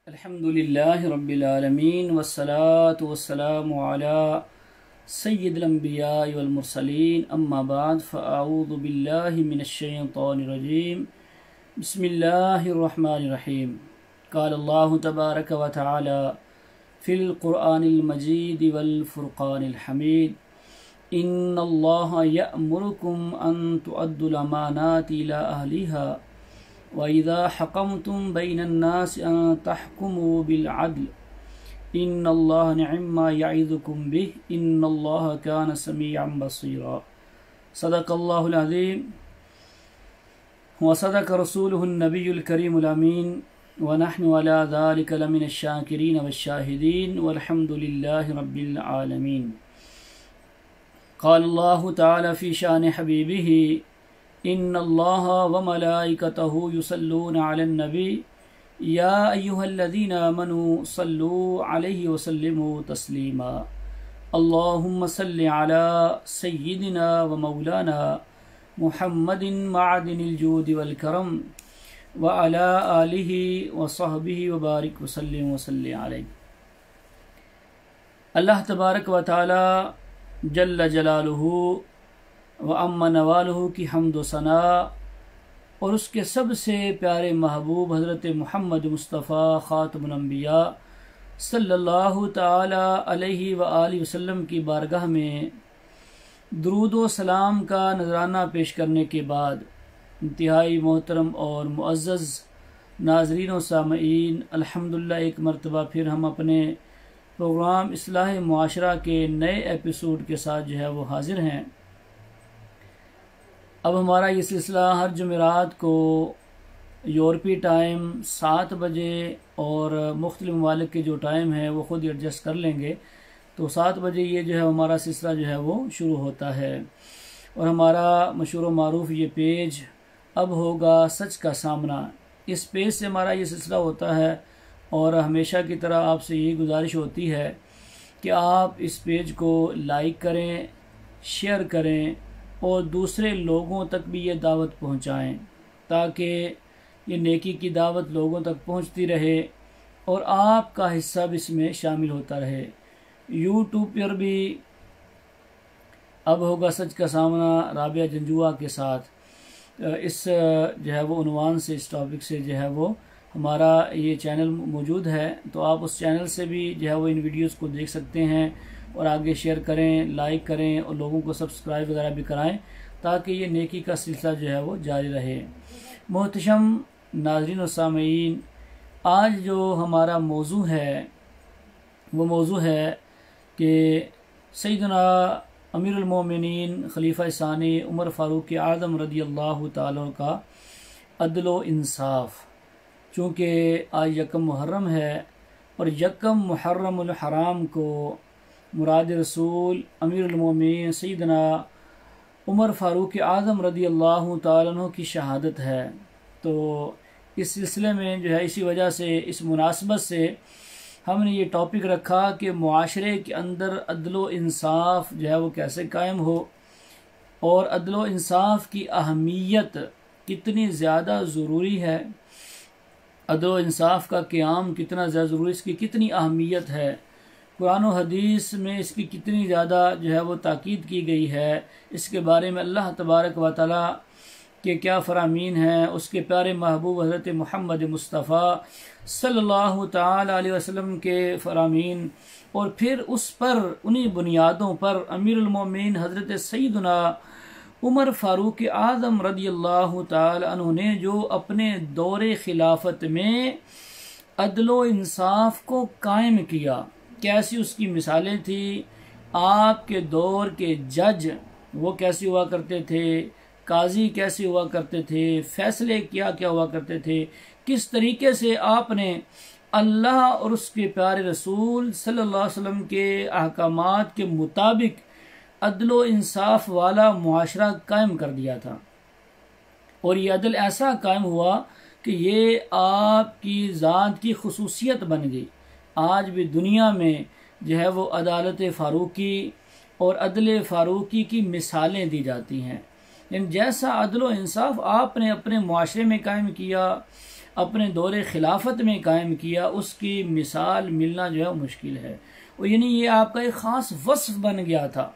अल्हम्दुलिल्लाहि रब्बिल आलमीन वस्सलातु वस्सलामु अला सय्यिदिल अंबियाइ वल मुरसलीन अम्मा बाद फ़अऊज़ु बिल्लाहि मिनश शैतानिर रजीम बिस्मिल्लाहिर रहमानिर रहीम क़ाल अल्लाहु तबारक व तआला फ़िल क़ुरआनिल मजीद वल फ़ुरक़ानिल हमीद इन्नल्लाहा यअमुरुकुम अन तुअद्दुल अमानाति इला अहलिहा वइज़ा हकमतुम बैनन्नासि अन तहकुमू बिल अद्ल इन्नल्लाहा निअम्मा यइज़ुकुम बिहि इन्नल्लाहा कान समीअन बसीरा। सदक़ल्लाहुल अज़ीम व सदक़ रसूलुहुन नबियुल करीमुल अमीन व नहनु अला ज़ालिका लमिनश शाकिरीन वश्शाहिदीन वल्हम्दुलिल्लाहि रब्बिल आलमीन। क़ाल अल्लाहु तआला फ़ी शानि हबीबिही इन्नल्लाहा व मलाइकतहु युसल्लूना अलन नबी या अय्युहल्लज़ीना आमनू सल्लू अलैहि व सल्लिमू तस्लीमा। अल्लाहुम्मा सल्लि अला सय्यिदिना व मौलाना मुहम्मदिन मअदिनिल जूदि वल करम व अला आलिहि व सहबिहि व बारिक व सल्लिम व सल्लि अलैहि। अल्लाह तबारक व तआला जल्ल जलालुहु व अम्मा नवालुहु की हम्द सना और उसके सबसे प्यारे महबूब हज़रत मुहम्मद मुस्तफ़ा ख़ातमुल अंबिया सल्लल्लाहु ताला अलैहि व आलिहि वसल्लम की बारगाह में दुरूद व सलाम का नजराना पेश करने के बाद इंतहाई मोहतरम और मुअज़्ज़ज़ नाज़रीन व सामईन, अल्हम्दुलिल्लाह एक मरतबा फिर हम अपने प्रोग्राम इस्लाह मुआशरा के नए एपिसोड के साथ जो है वो हाजिर हैं। अब हमारा ये सिलसिला हर जुमेरात को यूरोपीय टाइम 7 बजे और मुख्तलिफ ममालिक के जो टाइम है वो ख़ुद एडजस्ट कर लेंगे, तो 7 बजे ये जो है हमारा सिलसिला जो है वो शुरू होता है। और हमारा मशहूर व मारूफ ये पेज अब होगा सच का सामना, इस पेज से हमारा ये सिलसिला होता है और हमेशा की तरह आपसे यही गुजारिश होती है कि आप इस पेज को लाइक करें, शेयर करें और दूसरे लोगों तक भी ये दावत पहुंचाएं ताकि ये नेकी की दावत लोगों तक पहुंचती रहे और आपका हिस्सा भी इसमें शामिल होता रहे। यूट्यूब पर भी अब होगा सच का सामना राबिया जंजुआ के साथ इस जो है वो उन्वान से, इस टॉपिक से जो है वो हमारा ये चैनल मौजूद है, तो आप उस चैनल से भी जो है वो इन वीडियोस को देख सकते हैं और आगे शेयर करें, लाइक करें और लोगों को सब्सक्राइब वगैरह भी कराएं ताकि ये नेकी का सिलसिला जो है वो जारी रहे। मोहतरम नाज़रीन और सामईन, आज जो हमारा मौजू है वो मौजू है कि सैयदना अमीरुल मोमिनीन खलीफा सानी उमर फ़ारूक आज़म रज़ियल्लाहु ताला का अदल व इंसाफ। चूँकि आज यकम मुहर्रम है और यकम मुहर्रमुल हराम को मुराद रसूल अमीरुल मोमिनीन सैयदना उमर फ़ारूक आज़म रज़ियल्लाहु ताला अन्हु की शहादत है, तो इस सिलसिले में जो है इसी वजह से, इस मुनासबत से हमने ये टॉपिक रखा कि मुआशरे के अंदर अदल व इंसाफ जो है वो कैसे कायम हो और अदल व इंसाफ की अहमियत कितनी ज़्यादा ज़रूरी है, अदल व इंसाफ का क़याम कितना ज़्यादा ज़रूरी, इसकी कितनी अहमियत है, कुरान और हदीस में इसकी कितनी ज़्यादा जो है वो ताकीद की गई है, इसके बारे में अल्लाह तबारक व तआला के क्या फ़रामीन हैं, उसके प्यारे महबूब हज़रत मुहम्मद मुस्तफ़ा सल्लल्लाहु ताला अलैहि वसल्लम के फ़रामीन और फिर उस पर उन्हीं बुनियादों पर अमीरुल मोमिनीन हज़रत सैयदना उमर फ़ारूक आज़म रज़ियल्लाहु ताला अन्हु ने जो अपने दौरे खिलाफत में अदल व इंसाफ को कायम किया, कैसी उसकी मिसालें थी। आपके दौर के जज वो कैसे हुआ करते थे, काजी कैसे हुआ करते थे, फैसले क्या क्या हुआ करते थे, किस तरीके से आपने अल्लाह और उसके प्यारे रसूल सल्लल्लाहु अलैहि वसल्लम के अहकामात के मुताबिक अदल व इंसाफ वाला मुआशरा कायम कर दिया था। और ये अदल ऐसा कायम हुआ कि ये आपकी ज़ात की खुसूसियत बन गई। आज भी दुनिया में जो है वो अदालत फ़ारूकी और अदल फ़ारूकी की मिसालें दी जाती हैं। जैसा अदल व इंसाफ आपने अपने मुआशरे में कायम किया, अपने दौरे खिलाफत में कायम किया, उसकी मिसाल मिलना जो है मुश्किल है। और यानी ये आपका एक ख़ास वस्फ बन गया था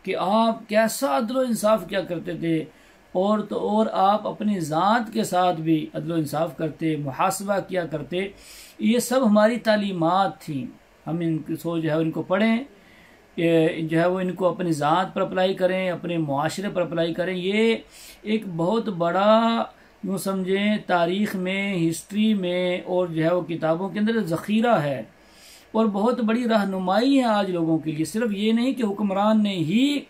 कि आप कैसा अदल इंसाफ क्या करते थे, और तो और आप अपनी ज़ात के साथ भी अदल इंसाफ करते, मुहासबा किया करते। ये सब हमारी तालीमात थी। हम इनको जो है इनको पढ़ें, जो है वो इनको अपनी ज़ात पर अप्लाई करें, अपने मुआशरे पर अप्लाई करें। ये एक बहुत बड़ा यूँ समझें तारीख़ में, हिस्ट्री में और जो है वो किताबों के अंदर ज़ख़ीरा है और बहुत बड़ी रहनुमाई है आज लोगों के लिए। सिर्फ ये नहीं कि हुक्मरान ने ही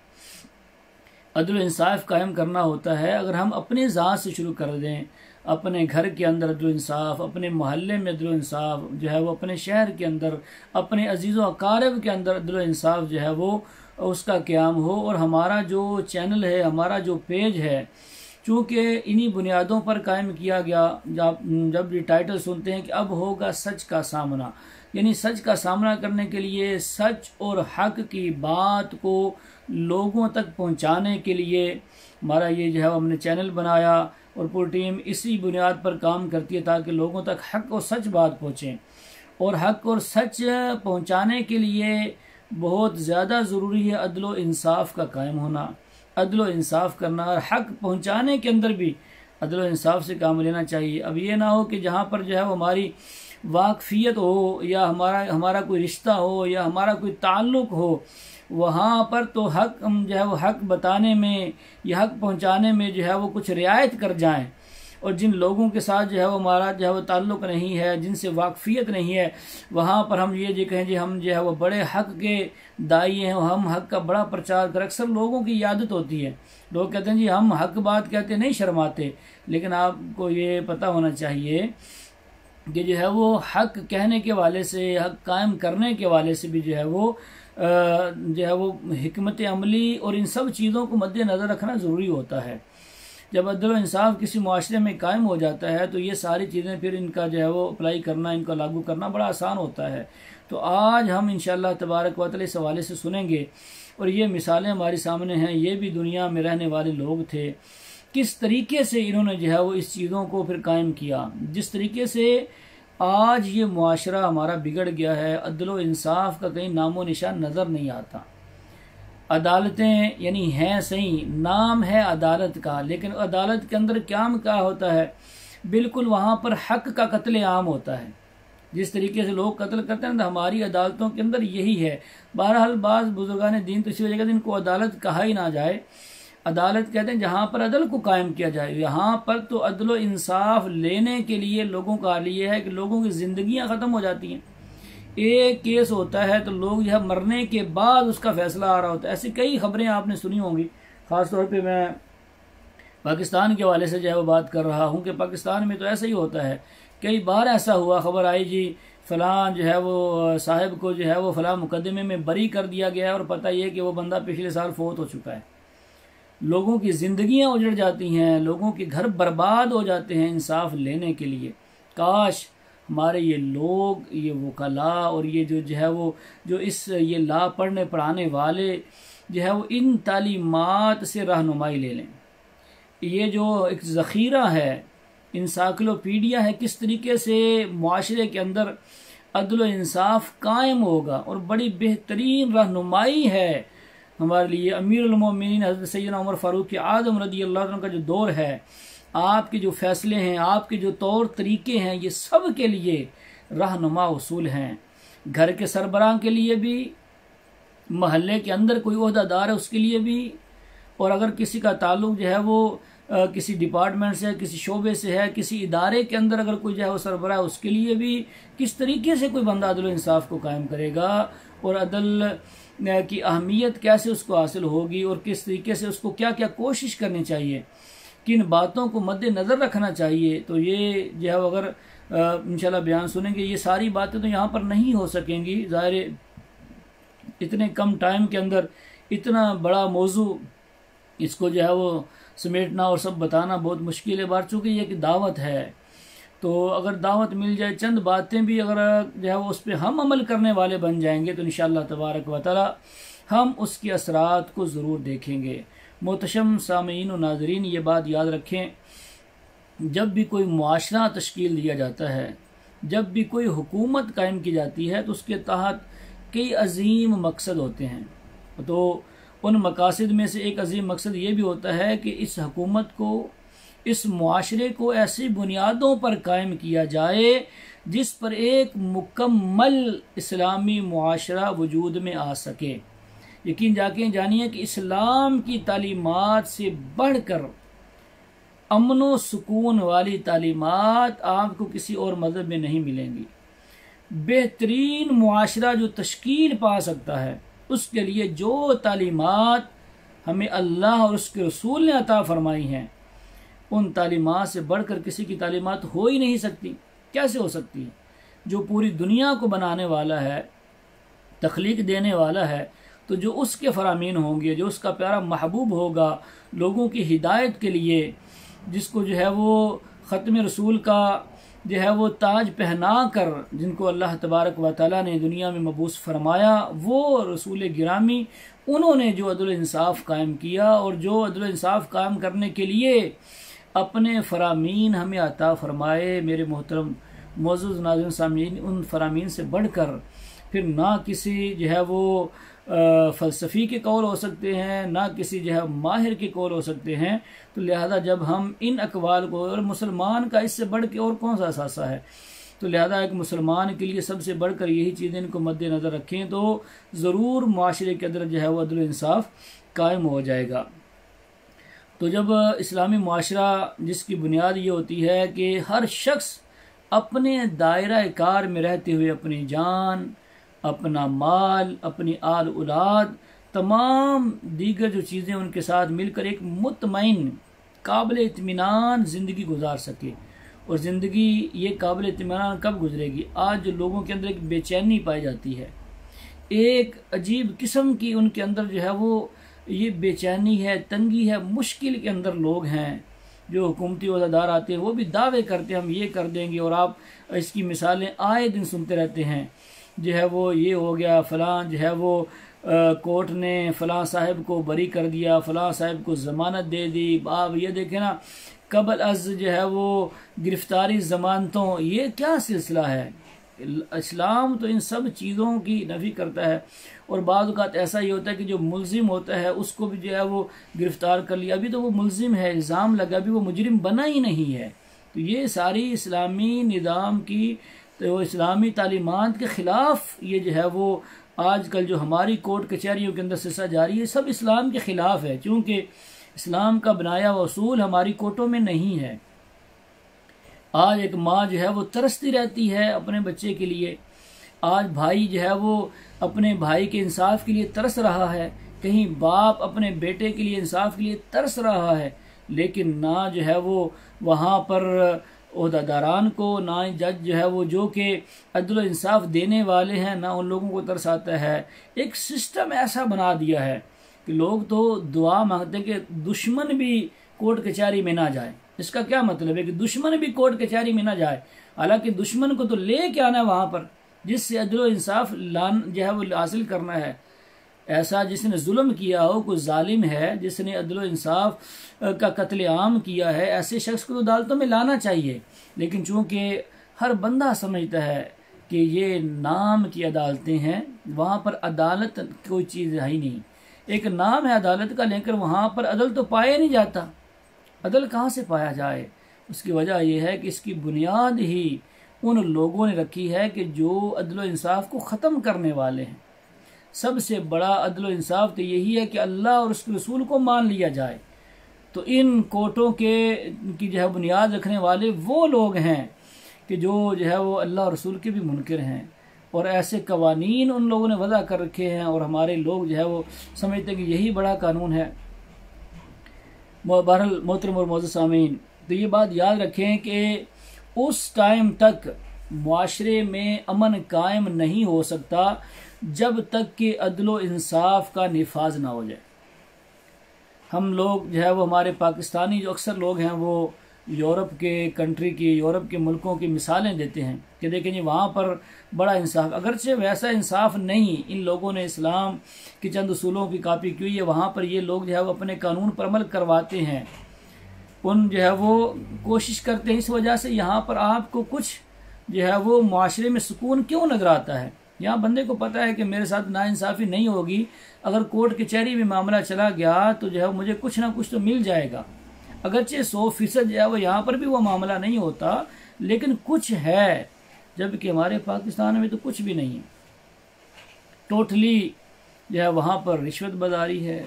अदल इंसाफ कायम करना होता है। अगर हम अपनी ज़ात से शुरू कर दें, अपने घर के अंदर अदल इंसाफ, अपने मोहल्ले में अदल इंसाफ जो है वो, अपने शहर के अंदर, अपने अजीज़ अकारिब के अंदर अदल इंसाफ जो है वो उसका क़याम हो। और हमारा जो चैनल है, हमारा जो पेज है, चूँकि इन्हीं बुनियादों पर कायम किया गया। जब ये टाइटल सुनते हैं कि अब होगा सच का सामना, यानी सच का सामना करने के लिए, सच और हक की बात को लोगों तक पहुंचाने के लिए हमारा ये जो है हमने चैनल बनाया और पूरी टीम इसी बुनियाद पर काम करती है ताकि लोगों तक हक और सच बात पहुंचे। और हक और सच पहुंचाने के लिए बहुत ज़्यादा ज़रूरी है अदल इंसाफ का कायम होना, अदल इंसाफ करना, और हक पहुंचाने के अंदर भी अदल इंसाफ से काम लेना चाहिए। अब ये ना हो कि जहाँ पर जो है वो हमारी वाकफियत हो या हमारा कोई रिश्ता हो या हमारा कोई ताल्लुक़ हो, वहाँ पर तो हक जो है वो हक बताने में या हक पहुँचाने में जो है वो कुछ रियायत कर जाएं, और जिन लोगों के साथ जो है वो हमारा जो है वो ताल्लुक़ नहीं है, जिनसे वाकफियत नहीं है, वहाँ पर हम ये जो कहें जी हम जो है वो बड़े हक के दाई हैं, हम हक का बड़ा प्रचार करें। अक्सर लोगों की आदत होती है, लोग कहते हैं जी हम हक बात कहते नहीं शर्माते, लेकिन आपको ये पता होना चाहिए कि जो है वो हक कहने के वाले से, हक कायम करने के वाले से भी जो है वो हिकमत अमली और इन सब चीज़ों को मद्देनज़र रखना ज़रूरी होता है। जब अदल इंसाफ किसी मुआशरे में कायम हो जाता है तो ये सारी चीज़ें फिर इनका जो है वो अप्लाई करना, इनका लागू करना बड़ा आसान होता है। तो आज हम इंशाअल्लाह तबारक व तआला इस हवाले से सुनेंगे, और ये मिसालें हमारे सामने हैं। ये भी दुनिया में रहने वाले लोग थे, किस तरीके से इन्होंने जो है वो इस चीज़ों को फिर कायम किया। जिस तरीके से आज ये मुआशरा हमारा बिगड़ गया है, अदल इंसाफ का कहीं नामो निशान नज़र नहीं आता। अदालतें यानी हैं सही, नाम है अदालत का, लेकिन अदालत के अंदर क्या होता है, बिल्कुल वहाँ पर हक का कत्ले आम होता है। जिस तरीके से लोग कत्ल करते हैं तो हमारी अदालतों के अंदर यही है। बहरहाल बाज़ बुजुर्गान दीन तो इसी वजह से इनको अदालत कहा ही ना जाए। अदालत कहते हैं जहाँ पर अदल को कायम किया जाए। यहाँ पर तो अदल इंसाफ लेने के लिए लोगों का लिए है कि लोगों की ज़िंदगियाँ ख़त्म हो जाती हैं। एक केस होता है तो लोग जो है मरने के बाद उसका फैसला आ रहा होता है। ऐसी कई खबरें आपने सुनी होंगी। ख़ास तौर पे मैं पाकिस्तान के हवाले से जो है वो बात कर रहा हूँ कि पाकिस्तान में तो ऐसा ही होता है। कई बार ऐसा हुआ, खबर आई जी फ़लाँ जो है वो साहिब को जो है वो फ़लाँ मुकदमे में बरी कर दिया गया है, और पता ये कि वो बंदा पिछले साल फौत हो चुका है। लोगों की ज़िंदगियाँ उजड़ जाती हैं, लोगों के घर बर्बाद हो जाते हैं इंसाफ लेने के लिए। काश हमारे ये लोग, ये वकला और ये जो है वो ये ला पढ़ने पढ़ाने वाले जो है वो इन तालीमात से रहनुमाई ले लें। ये जो एक ज़ख़ीरा है, इंसाइक्लोपीडिया है, किस तरीके से मुआशरे के अंदर अदल इंसाफ कायम होगा, और बड़ी बेहतरीन रहनुमाई है हमारे लिए। अमीरुल मोमिनीन हज़रत सैयदना उमर फ़ारूक आज़म रज़ी अल्लाह अन्हु का जो दौर है, आपके जो फ़ैसले हैं, आपके जो तौर तरीके हैं, ये सब के लिए रहनुमा उसूल हैं। घर के सरबराह के लिए भी, महल्ले के अंदर कोई ओहदादार है उसके लिए भी, और अगर किसी का ताल्लुक़ जो है वो किसी डिपार्टमेंट से, किसी शोबे से है, किसी इदारे के अंदर अगर कोई जो है वो सरबराह है उसके लिए भी, किस तरीके से कोई बंदा अदल इंसाफ को कायम करेगा और अदल की अहमियत कैसे उसको हासिल होगी, और किस तरीके से उसको क्या क्या कोशिश करनी चाहिए, किन बातों को मद्देनज़र रखना चाहिए। तो ये जो है अगर इंशाल्लाह बयान सुनेंगे, ये सारी बातें तो यहाँ पर नहीं हो सकेंगी। ज़ाहिर इतने कम टाइम के अंदर इतना बड़ा मौजू, इसको जो है वो समेटना और सब बताना बहुत मुश्किल है। बार चूँकि ये कि दावत है, तो अगर दावत मिल जाए, चंद बातें भी अगर जो है वो उस पर हम अमल करने वाले बन जाएंगे तो इंशाअल्लाह तबारक व तआला हम उसके असरात को ज़रूर देखेंगे। मोहतरम सामीन व नाज़रीन, ये बात याद रखें जब भी कोई मुआशरा तश्कील दिया जाता है, जब भी कोई हुकूमत कायम की जाती है, तो उसके तहत कई अजीम मकसद होते हैं। तो उन मकासद में से एक अजीम मकसद ये भी होता है कि इस हुकूमत को, इस मुआशरे को ऐसी बुनियादों पर कायम किया जाए जिस पर एक मुकम्मल इस्लामी मुआशरा वजूद में आ सके। यकीन जानिए कि इस्लाम की तालीमात से बढ़कर अमन व सुकून वाली तालीमात आपको किसी और मज़हब में नहीं मिलेंगी। बेहतरीन मुआशरा जो तश्कील पा सकता है, उसके लिए जो तालीमात हमें अल्लाह और उसके रसूल ने अता फरमाई हैं, उन तालीमात से बढ़कर किसी की तालीमात हो ही नहीं सकती। कैसे हो सकती है? जो पूरी दुनिया को बनाने वाला है, तख्लीक देने वाला है, तो जो उसके फरामीन होंगे, जो उसका प्यारा महबूब होगा लोगों की हिदायत के लिए, जिसको जो है वो ख़त्म रसूल का जो है वो ताज पहना कर, जिनको अल्लाह तबारक व तआला ने दुनिया में मबूस फरमाया, वो रसूल गिरामी, उन्होंने जो अदल इंसाफ कायम किया और जो अदल इंसाफ कायम करने के लिए अपने फरामीन हमें अता फरमाए। मेरे मोहतरम मौजूद नाज़रीन सामीन, उन फरामीन से बढ़कर फिर ना किसी जो है वो फ़लसफ़ी के कौल हो सकते हैं, ना किसी जो है माहिर के कौल हो सकते हैं। तो लिहाजा जब हम इन अकवाल को, और मुसलमान का इससे बढ़ के और कौन सा असासा है, तो लिहाजा एक मुसलमान के लिए सबसे बढ़कर यही चीज़ें इनको मद्देनज़र रखें तो ज़रूर माशरे के अंदर जो है वह अदल इंसाफ कायम हो जाएगा। तो जब इस्लामी माशरा जिसकी बुनियाद ये होती है कि हर शख्स अपने दायरा कार में रहते हुए अपनी जान, अपना माल, अपनी आल औलाद, तमाम दीगर जो चीज़ें उनके साथ मिलकर एक मुतमईन काबिल इत्मीनान ज़िंदगी गुजार सके। और ज़िंदगी ये काबिल इत्मीनान कब गुजरेगी? आज जो लोगों के अंदर एक बेचैनी पाई जाती है, एक अजीब किस्म की उनके अंदर जो है वो ये बेचैनी है, तंगी है, मुश्किल के अंदर लोग हैं। जो हुकूमती ओहदेदार आते हैं वो भी दावे करते हैं हम ये कर देंगे, और आप इसकी मिसालें आए दिन सुनते रहते हैं। जो है वो ये हो गया, फ़लाँ जो है वो कोर्ट ने फ़लाँ साहिब को बरी कर दिया, फ़लाँ साहिब को ज़मानत दे दी। आप ये देखें ना, कबल अज़ जो है वो गिरफ्तारी ज़मानतों, ये क्या सिलसिला है? इस्लाम तो इन सब चीज़ों की नफ़ी करता है। और बाद औक़ात ऐसा ही होता है कि जो मुल्ज़िम होता है उसको भी जो है वो गिरफ़्तार कर लिया, अभी तो वो मुल्ज़िम है, इल्ज़ाम लगा, अभी वो मुजरिम बना ही नहीं है। तो ये सारी इस्लामी निज़ाम की, तो इस्लामी तालीमात के ख़िलाफ़ ये जो है वो आजकल जो हमारी कोर्ट कचहरियों के अंदर सिलसिला जारी है, सब इस्लाम के ख़िलाफ़ है, क्योंकि इस्लाम का बनाया हुआ उसूल हमारी कोर्टों में नहीं है। आज एक माँ जो है वो तरसती रहती है अपने बच्चे के लिए, आज भाई जो है वो अपने भाई के इंसाफ के लिए तरस रहा है, कहीं बाप अपने बेटे के लिए इंसाफ के लिए तरस रहा है, लेकिन ना जो है वो वहाँ पर ओहदेदारान को, ना जज जो है वो जो कि अदल इंसाफ देने वाले हैं, ना उन लोगों को तरस आता है। एक सिस्टम ऐसा बना दिया है कि लोग तो दुआ मांगते हैं कि दुश्मन भी कोर्ट कचहरी में ना जाए। इसका क्या मतलब है कि दुश्मन भी कोर्ट कचहरी में ना जाए? हालांकि दुश्मन को तो ले के आना है वहाँ पर, जिससे अदल इंसाफ जो है वो हासिल करना है। ऐसा जिसने जुल्म किया हो, कोई जालिम है जिसने अदल इंसाफ का कत्लेआम किया है, ऐसे शख्स को तो अदालतों में लाना चाहिए। लेकिन चूंकि हर बंदा समझता है कि ये नाम की अदालतें हैं, वहाँ पर अदालत कोई चीज़ है ही नहीं, एक नाम है अदालत का, लेकर वहाँ पर अदल तो पाया नहीं जाता। अदल कहाँ से पाया जाए? उसकी वजह यह है कि इसकी बुनियाद ही उन लोगों ने रखी है कि जो अदल इंसाफ को ख़त्म करने वाले हैं। सबसे बड़ा अदल इंसाफ तो यही है कि अल्लाह और उसके रसूल को मान लिया जाए। तो इन कोर्टों की जो है बुनियाद रखने वाले वो लोग हैं कि जो है वो अल्लाह और रसूल के भी मुनकिर हैं, और ऐसे कवानीन उन लोगों ने वज़ा कर रखे हैं, और हमारे लोग जो है वो समझते हैं कि यही बड़ा कानून है। बहरहाल मोहतरम और मौजूद सामीन, तो ये बात याद रखें कि उस टाइम तक मुआशरे में अमन कायम नहीं हो सकता जब तक कि अदलो इंसाफ का निफाज ना हो जाए। हम लोग जो है वो, हमारे पाकिस्तानी जो अक्सर लोग हैं वो यूरोप के कंट्री की, यूरोप के मुल्कों की मिसालें देते हैं कि देखें जी वहाँ पर बड़ा इंसाफ, अगरचे वैसा इंसाफ नहीं, इन लोगों ने इस्लाम के चंद उसूलों की कॉपी की हुई है, वहाँ पर ये लोग जो है वो अपने कानून पर अमल करवाते हैं। उन जो है वो कोशिश करते हैं। इस वजह से यहाँ पर आपको कुछ जो है वो माशरे में सुकून क्यों नजर आता है। यहाँ बंदे को पता है कि मेरे साथ नाइंसाफ़ी नहीं होगी, अगर कोर्ट कचहरी में मामला चला गया तो जो है मुझे कुछ ना कुछ तो मिल जाएगा। अगरचे 100% जो है वो यहाँ पर भी वो मामला नहीं होता, लेकिन कुछ है, जबकि हमारे पाकिस्तान में तो कुछ भी नहीं है। टोटली जो है वहाँ पर रिश्वत बाजारी है,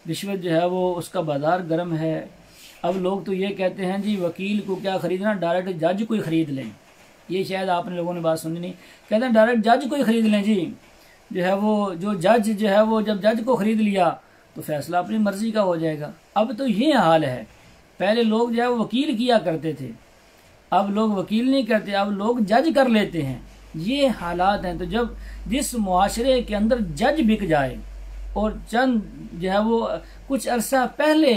रिश्वत जो है वो उसका बाजार गर्म है। अब लोग तो ये कहते हैं जी वकील को क्या खरीदना, डायरेक्ट जज को ही खरीद लें। ये शायद आपने लोगों ने बात सुनी नहीं, कहते हैं डायरेक्ट जज को ही खरीद लें जी। जो है वो जो जज जो है वो जब जज को खरीद लिया तो फैसला अपनी मर्जी का हो जाएगा। अब तो ये हाल है। पहले लोग जो है वो वकील किया करते थे, अब लोग वकील नहीं करते, अब लोग जज कर लेते हैं। ये हालात हैं। तो जब जिस मुआशरे के अंदर जज बिक जाए, और चंद जो है वो कुछ अरसा पहले,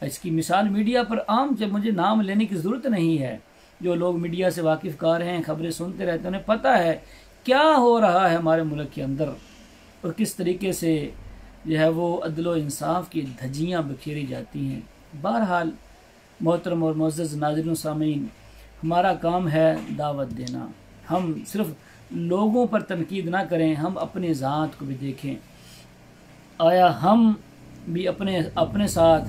इसकी मिसाल मीडिया पर आम, जब मुझे नाम लेने की ज़रूरत नहीं है, जो लोग मीडिया से वाकिफ़कार हैं, खबरें सुनते रहते हैं, उन्हें पता है क्या हो रहा है हमारे मुल्क के अंदर और किस तरीके से जो है वो अदल व इंसाफ की धज्जियाँ बिखेरी जाती हैं। बहरहाल मोहतरम और मुअज़्ज़ज़ नाज़रीन सामीन, हमारा काम है दावत देना। हम सिर्फ लोगों पर तनकीद ना करें, हम अपनी ज़ात को भी देखें। आया हम भी अपने साथ,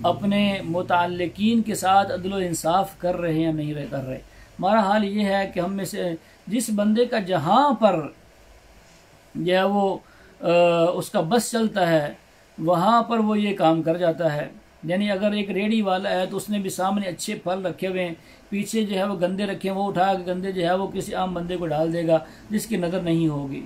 अपने मुताल्लिकीन के साथ अदल व इंसाफ कर रहे हैं या नहीं कर रहे। हमारा हाल ये है कि हम में से जिस बंदे का जहाँ पर जो है वो उसका बस चलता है, वहाँ पर वो ये काम कर जाता है। यानी अगर एक रेडी वाला है तो उसने भी सामने अच्छे फल रखे हुए हैं, पीछे जो है वो गंदे रखे हैं, वो उठा के गंदे जो है वो किसी आम बंदे को डाल देगा जिसकी नज़र नहीं होगी।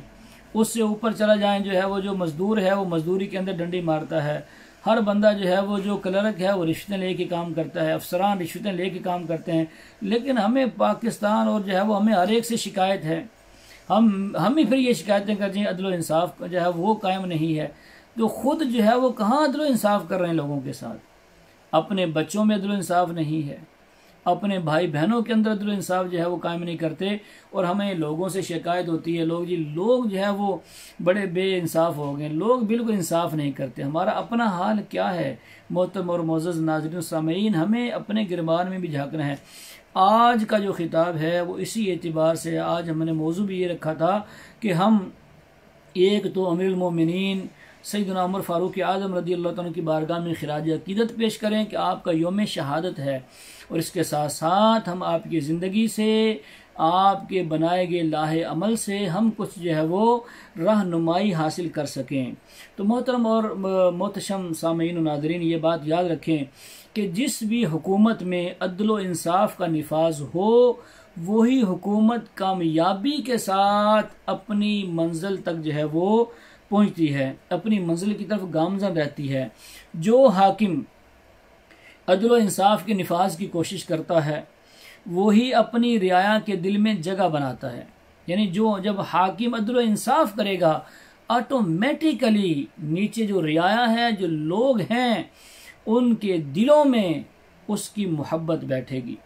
उससे ऊपर चला जाए जो है वो जो मज़दूर है वो मज़दूरी के अंदर डंडी मारता है। हर बंदा जो है वो जो क्लर्क है वो रिश्वतें लेके काम करता है, अफसरान रिश्वतें लेके काम करते हैं। लेकिन हमें पाकिस्तान और जो है वो हमें हर एक से शिकायत है। हम ही फिर ये शिकायतें करते हैं, अदल व इंसाफ जो है वो कायम नहीं है। तो खुद जो है वो कहाँ अदल व इंसाफ कर रहे हैं लोगों के साथ। अपने बच्चों में अदल व इंसाफ नहीं है, अपने भाई बहनों के अंदर अदल व इंसाफ जो है वो कायम नहीं करते। और हमें लोगों से शिकायत होती है, लोग जो है वो बड़े बेइंसाफ हो गए, लोग बिल्कुल इंसाफ नहीं करते। हमारा अपना हाल क्या है मोहतरम और मुअज़्ज़ज़ नाज़रीन सामीन, हमें अपने गिरबान में भी झांकना है। आज का जो खिताब है वो इसी एतबार से, आज हमने मौजू भी ये रखा था कि हम एक तो अमीरुल मोमिनीन सैयदना उमर फ़ारूक आज़म रज़ी अल्लाह तआला की बारगाह में खिराज अक़ीदत पेश करें कि आपका यौम शहादत है, और इसके साथ साथ हम आपकी ज़िंदगी से, आपके बनाए गए लाहे अमल से हम कुछ जो है वो रहनुमाई हासिल कर सकें। तो मोहतरम और मोहतशम सामीन नाज़रीन, ये बात याद रखें कि जिस भी हुकूमत में अदल व इंसाफ का निफाज हो, वही हुकूमत कामयाबी के साथ अपनी मंजिल तक जो है वो पहुंचती है, अपनी मंजिल की तरफ गामज़न रहती है। जो हाकिम अदल व इंसाफ के निफाज की कोशिश करता है, वही अपनी रियाया के दिल में जगह बनाता है। यानी जो जब हाकिम अदल व इंसाफ करेगा, ऑटोमेटिकली नीचे जो रियाया है, जो लोग हैं, उनके दिलों में उसकी मोहब्बत बैठेगी।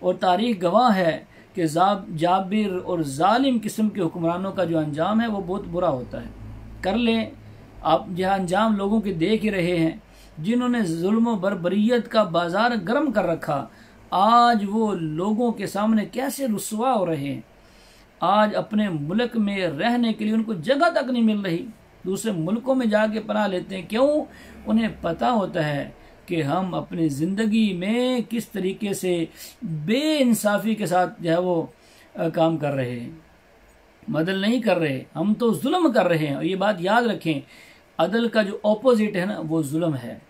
और तारीख गवाह है कि जाबिर और जालिम किस्म के हुक्मरानों का जो अंजाम है वो बहुत बुरा होता है। कर लें आप, जहाँ अंजाम लोगों के देख ही रहे हैं, जिन्होंने जुल्म व बर्बरियत का बाजार गर्म कर रखा, आज वो लोगों के सामने कैसे रुसवा हो रहे हैं। आज अपने मुल्क में रहने के लिए उनको जगह तक नहीं मिल रही, दूसरे मुल्कों में जाके पनाह लेते हैं। क्यों? उन्हें पता होता है कि हम अपनी ज़िंदगी में किस तरीके से बेइंसाफ़ी के साथ जो है वो काम कर रहे हैं। मदल नहीं कर रहे, हम तो जुल्म कर रहे हैं। और ये बात याद रखें, अदल का जो ऑपोजिट है ना, वो जुल्म है।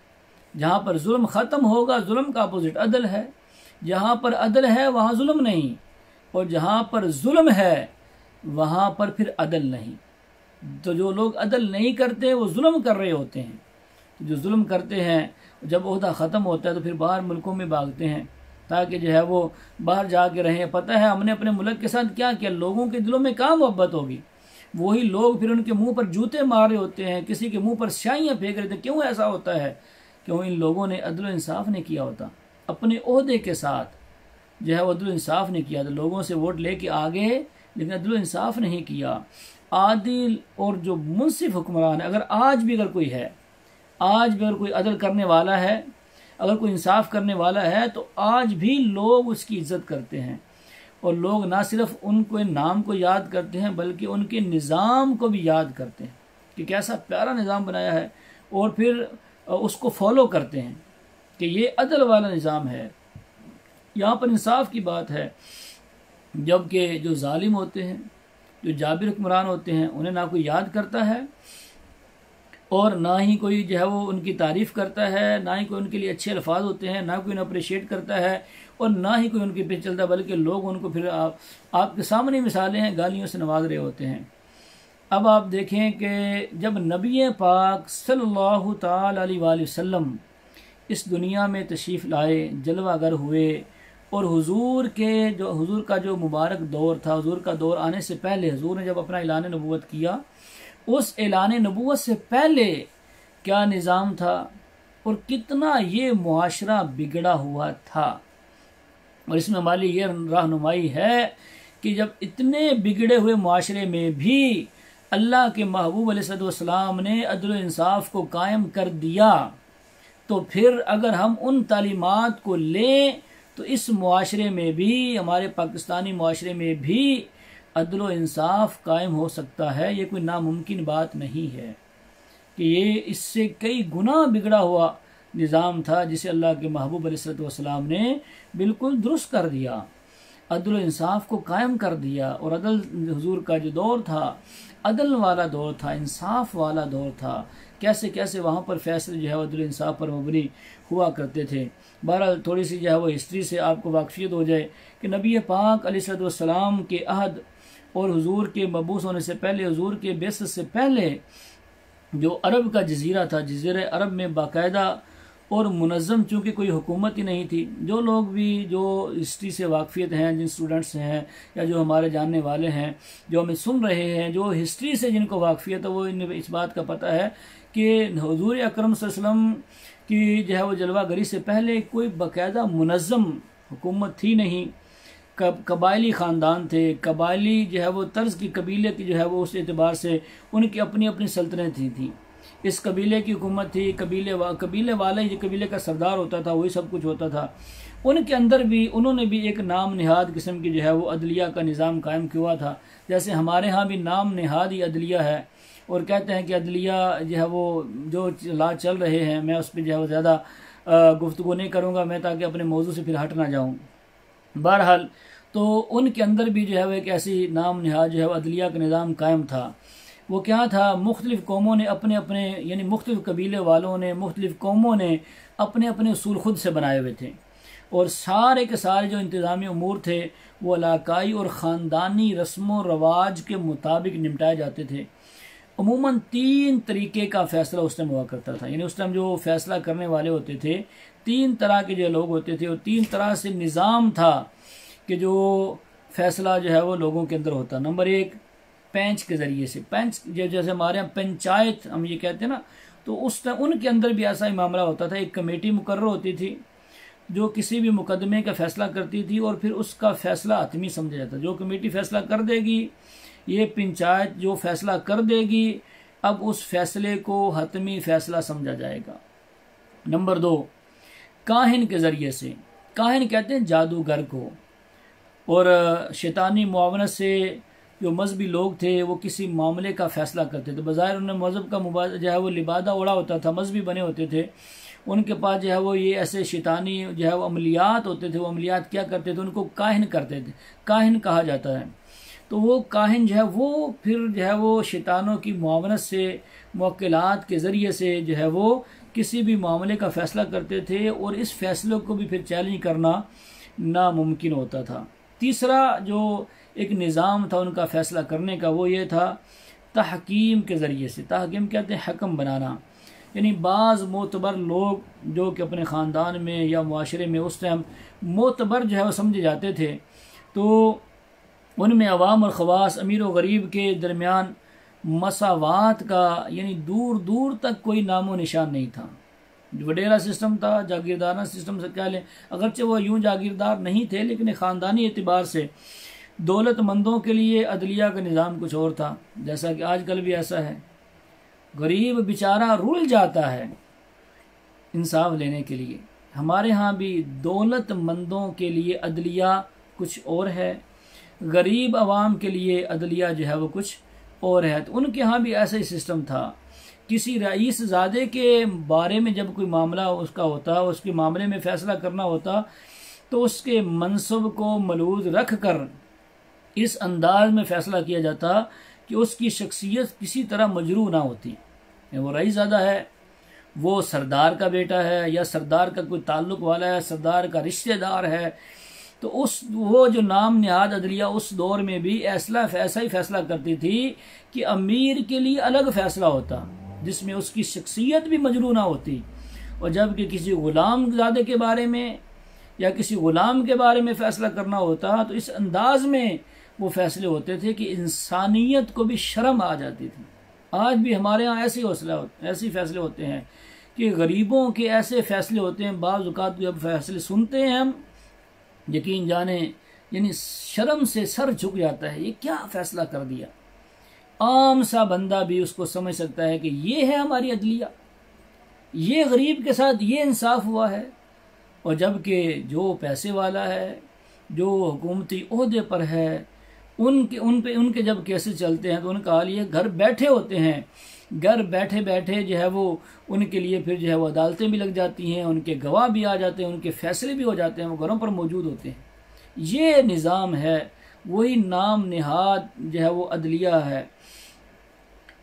जहाँ पर जुल्म ख़त्म होगा, जुल्म का अपोजिट अदल है। जहाँ पर अदल है वहाँ जुल्म नहीं, और जहाँ पर जुल्म है वहाँ पर फिर अदल नहीं। तो जो लोग अदल नहीं करते वो जुल्म कर रहे होते हैं। तो जो जुल्म करते हैं, जब ओहदा ख़त्म होता है तो फिर बाहर मुल्कों में भागते हैं ताकि जो है वो बाहर जाके रहें। पता है हमने अपने मुल्क के साथ क्या किया, लोगों के दिलों में कहाँ मोहब्बत होगी। वही लोग फिर उनके मुंह पर जूते मार रहे होते हैं, किसी के मुंह पर स्याहियाँ फेंक रहे थे। क्यों ऐसा होता है? क्यों इन लोगों ने अदल इंसाफ नहीं किया होता, अपने ओहदे के साथ जो है वो अदल इंसाफ नहीं किया। तो लोगों से वोट लेके आ गए लेकिन अदल इंसाफ नहीं किया। आदिल और जो मुनसिफ हुक्मरान, अगर आज भी अगर कोई है, आज भी अगर कोई अदल करने वाला है, अगर कोई इंसाफ करने वाला है तो आज भी लोग उसकी इज्जत करते हैं, और लोग ना सिर्फ उनको नाम को याद करते हैं बल्कि उनके निज़ाम को भी याद करते हैं कि कैसा प्यारा निज़ाम बनाया है, और फिर उसको फॉलो करते हैं कि ये अदल वाला निज़ाम है, यहाँ पर इंसाफ की बात है। जबकि जो जालिम होते हैं, जो जाबिर हुक्मरान होते हैं, उन्हें ना कोई याद करता है और ना ही कोई जो है वो उनकी तारीफ़ करता है, ना ही कोई उनके लिए अच्छे अल्फाज होते हैं, ना कोई उन्हें अप्रिशिएट करता है और ना ही कोई उनके पीछे चलता, बल्कि लोग उनको फिर आपके सामने मिसालें हैं, गालियों से नवाज रहे होते हैं। अब आप देखें कि जब नबी पाक सल्लल्लाहु ताला अलैहि वसल्लम इस दुनिया में तशरीफ़ लाए, जलवागर हुए, और हुजूर का जो मुबारक दौर था, हुजूर का दौर आने से पहले हुजूर ने जब अपना ऐलान नबूवत किया, उस ऐलान नबूवत से पहले क्या निज़ाम था और कितना ये मुआशरा बिगड़ा हुआ था। और इसमें हमारी ये रहनुमाई है कि जब इतने बिगड़े हुए मुआशरे में भी अल्लाह के महबूब अलैहिस्सलाम ने अदल इंसाफ को कायम कर दिया, तो फिर अगर हम उन तालीमात को लें तो इस मुआशरे में भी, हमारे पाकिस्तानी मुआशरे में भी अदल इंसाफ कायम हो सकता है। ये कोई नामुमकिन बात नहीं है कि ये इससे कई गुना बिगड़ा हुआ निज़ाम था जिसे अल्लाह के महबूब अलैहिस्सलाम ने बिल्कुल दुरुस्त कर दिया, अदल इंसाफ को कायम कर दिया। और अदल हुजूर का जो दौर था, अदल वाला दौर था, इंसाफ वाला दौर था। कैसे कैसे वहाँ पर फैसले जो है अदल इंसाफ पर मबनी हुआ करते थे। बहरहाल थोड़ी सी जो है वो हिस्ट्री से आपको वाकफियत हो जाए कि नबी पाक अलैहिस्सलाम के अहद और हुजूर के मबूस होने से पहले, हुजूर के बेसत से पहले जो अरब का जजीरा था, जजीरे अरब में बाकायदा और मुनज़्ज़म चूँकि कोई हुकूमत ही नहीं थी। जो लोग भी जो हिस्ट्री से वाकफियत हैं, जिन स्टूडेंट्स हैं या जो हमारे जानने वाले हैं, जो हमें सुन रहे हैं, जो हिस्ट्री से जिनको वाकफियत है, वो इस बात का पता है कि हुजूर अकरम सल्लल्लाहु अलैहि वसल्लम की जो है वो जलवागरी से पहले कोई बाकायदा मुनज़्ज़म हुकूमत थी नहीं। कबायली ख़ानदान थे, कबायली जो है वो तर्ज की कबीले की जो है वो उस एतबार से उनकी अपनी अपनी सल्तनतें थी। इस कबीले की हुकूमत थी, कबीले वाला ही कबीले का सरदार होता था, वही सब कुछ होता था। उनके अंदर भी उन्होंने भी एक नाम निहाद किस्म की जो है वो अदलिया का निज़ाम कायम किया था। जैसे हमारे यहाँ भी नाम निहाद ही अदलिया है, और कहते हैं कि अदलिया जो है वो जो ला चल रहे हैं, मैं उस पर जो है वो ज़्यादा गुफ्तगू नहीं करूँगा मैं, ताकि अपने मौजू से फिर हट ना जाऊँ। बहरहाल तो उनके अंदर भी जो है वो एक ऐसी नाम निहाद जो है अदलिया का निज़ाम कायम था। वो क्या था, मुख्तलिफ़ कौमों ने अपने अपने यानी मुख्तलिफ़ कबीले वालों ने, मुख्तलिफ़ कौमों ने अपने अपने उसूल खुद से बनाए हुए थे, और सारे के सारे जो इंतज़ामी उमूर थे वो इलाकाई और ख़ानदानी रस्म व रवाज के मुताबिक निपटाए जाते थे। अमूमन 3 तरीके का फ़ैसला उस टाइम हुआ करता था, यानी उस टाइम जो फ़ैसला करने वाले होते थे 3 तरह के जो लोग होते थे, और 3 तरह से निज़ाम था कि जो फ़ैसला जो है वो लोगों के अंदर होता। नंबर 1, पेंच के ज़रिए से, पेंच जैसे हमारे यहाँ पंचायत हम ये कहते हैं ना, तो उस टाइम उनके अंदर भी ऐसा ही मामला होता था। एक कमेटी मुकर्रर होती थी जो किसी भी मुकदमे का फ़ैसला करती थी, और फिर उसका फ़ैसला हतमी समझा जाता। जो कमेटी फ़ैसला कर देगी, ये पंचायत जो फ़ैसला कर देगी, अब उस फैसले को हतमी फ़ैसला समझा जाएगा। नंबर 2, काहिन के ज़रिए से, काहिन कहते हैं जादूगर को, और शैतानी मुआवनत से जो मजहबी लोग थे वो किसी मामले का फ़ैसला करते थे। बज़ाहिर उन्हें मज़हब का जो है वो लिबादा ओढ़ा होता था, मजहबी बने होते थे, उनके पास जो है वो ये ऐसे शैतानी जो है वो अमलियात होते थे। वो अमलियात क्या करते थे, उनको काहिन करते थे, काहिन कहा जाता है। तो वो काहिन जो है वो फिर जो है वो शैतानों की मुआवनत से, मुवक्किलात के ज़रिए से जो है वो किसी भी मामले का फ़ैसला करते थे, और इस फैसले को भी फिर चैलेंज करना नामुमकिन होता था। तीसरा जो एक निज़ाम था उनका फ़ैसला करने का, वो ये था तहकीम के ज़रिए से। तहकीम कहते हैं हकम बनाना, यानी बाज़ मोतबर लोग जो कि अपने ख़ानदान में या मुआशरे में उस टाइम मोतबर जो है वो समझे जाते थे, तो उनमें अवाम और ख़वास, अमीर और गरीब के दरमियान मसावात का यानी दूर दूर तक कोई नामो निशान नहीं था। वडेरा सिस्टम था, जागीरदाना सिस्टम से क्या लें, अगरचे वो यूं जागीरदार नहीं थे, लेकिन ख़ानदानी एतबार से दौलतमंदों के लिए अदलिया का निज़ाम कुछ और था। जैसा कि आजकल भी ऐसा है, गरीब बेचारा रुल जाता है इंसाफ लेने के लिए, हमारे यहाँ भी दौलतमंदों के लिए अदलिया कुछ और है, गरीब आवाम के लिए अदलिया जो है वो कुछ और है। तो उनके यहाँ भी ऐसा ही सिस्टम था। किसी रईस ज़ादे के बारे में जब कोई मामला उसका होता, उसके मामले में फ़ैसला करना होता, तो उसके मनसब को मलूज़ रख कर इस अंदाज में फ़ैसला किया जाता कि उसकी शख्सियत किसी तरह मजरू ना होती। वो रईस ज़ादा है, वो सरदार का बेटा है या सरदार का कोई ताल्लुक़ वाला है, सरदार का रिश्तेदार है, तो वो जो नाम निहाद अदलिया उस दौर में भी ऐसा ही फैसला करती थी कि अमीर के लिए अलग फ़ैसला होता जिसमें उसकी शख्सियत भी मजरू ना होती, और जबकि किसी गुलाम ज़ादे के बारे में या किसी गुलाम के बारे में फ़ैसला करना होता तो इस अंदाज में वो फैसले होते थे कि इंसानियत को भी शर्म आ जाती थी। आज भी हमारे यहाँ ऐसे फैसले होते हैं कि गरीबों के ऐसे फैसले होते हैं, बाज़ औक़ात जब फैसले सुनते हैं हम, यकीन जाने यानी शर्म से सर झुक जाता है, ये क्या फ़ैसला कर दिया। आम सा बंदा भी उसको समझ सकता है कि ये है हमारी अदलिया, ये गरीब के साथ ये इंसाफ हुआ है। और जबकि जो पैसे वाला है, जो हुकूमती ओहदे पर है, उनके जब केसेस चलते हैं तो उनका हाल ये घर बैठे होते हैं, घर बैठे बैठे जो है वो उनके लिए फिर जो है वो अदालतें भी लग जाती हैं, उनके गवाह भी आ जाते हैं, उनके फैसले भी हो जाते हैं, वो घरों पर मौजूद होते हैं। ये निज़ाम है, वही नाम निहाद जो है वो अदलिया है।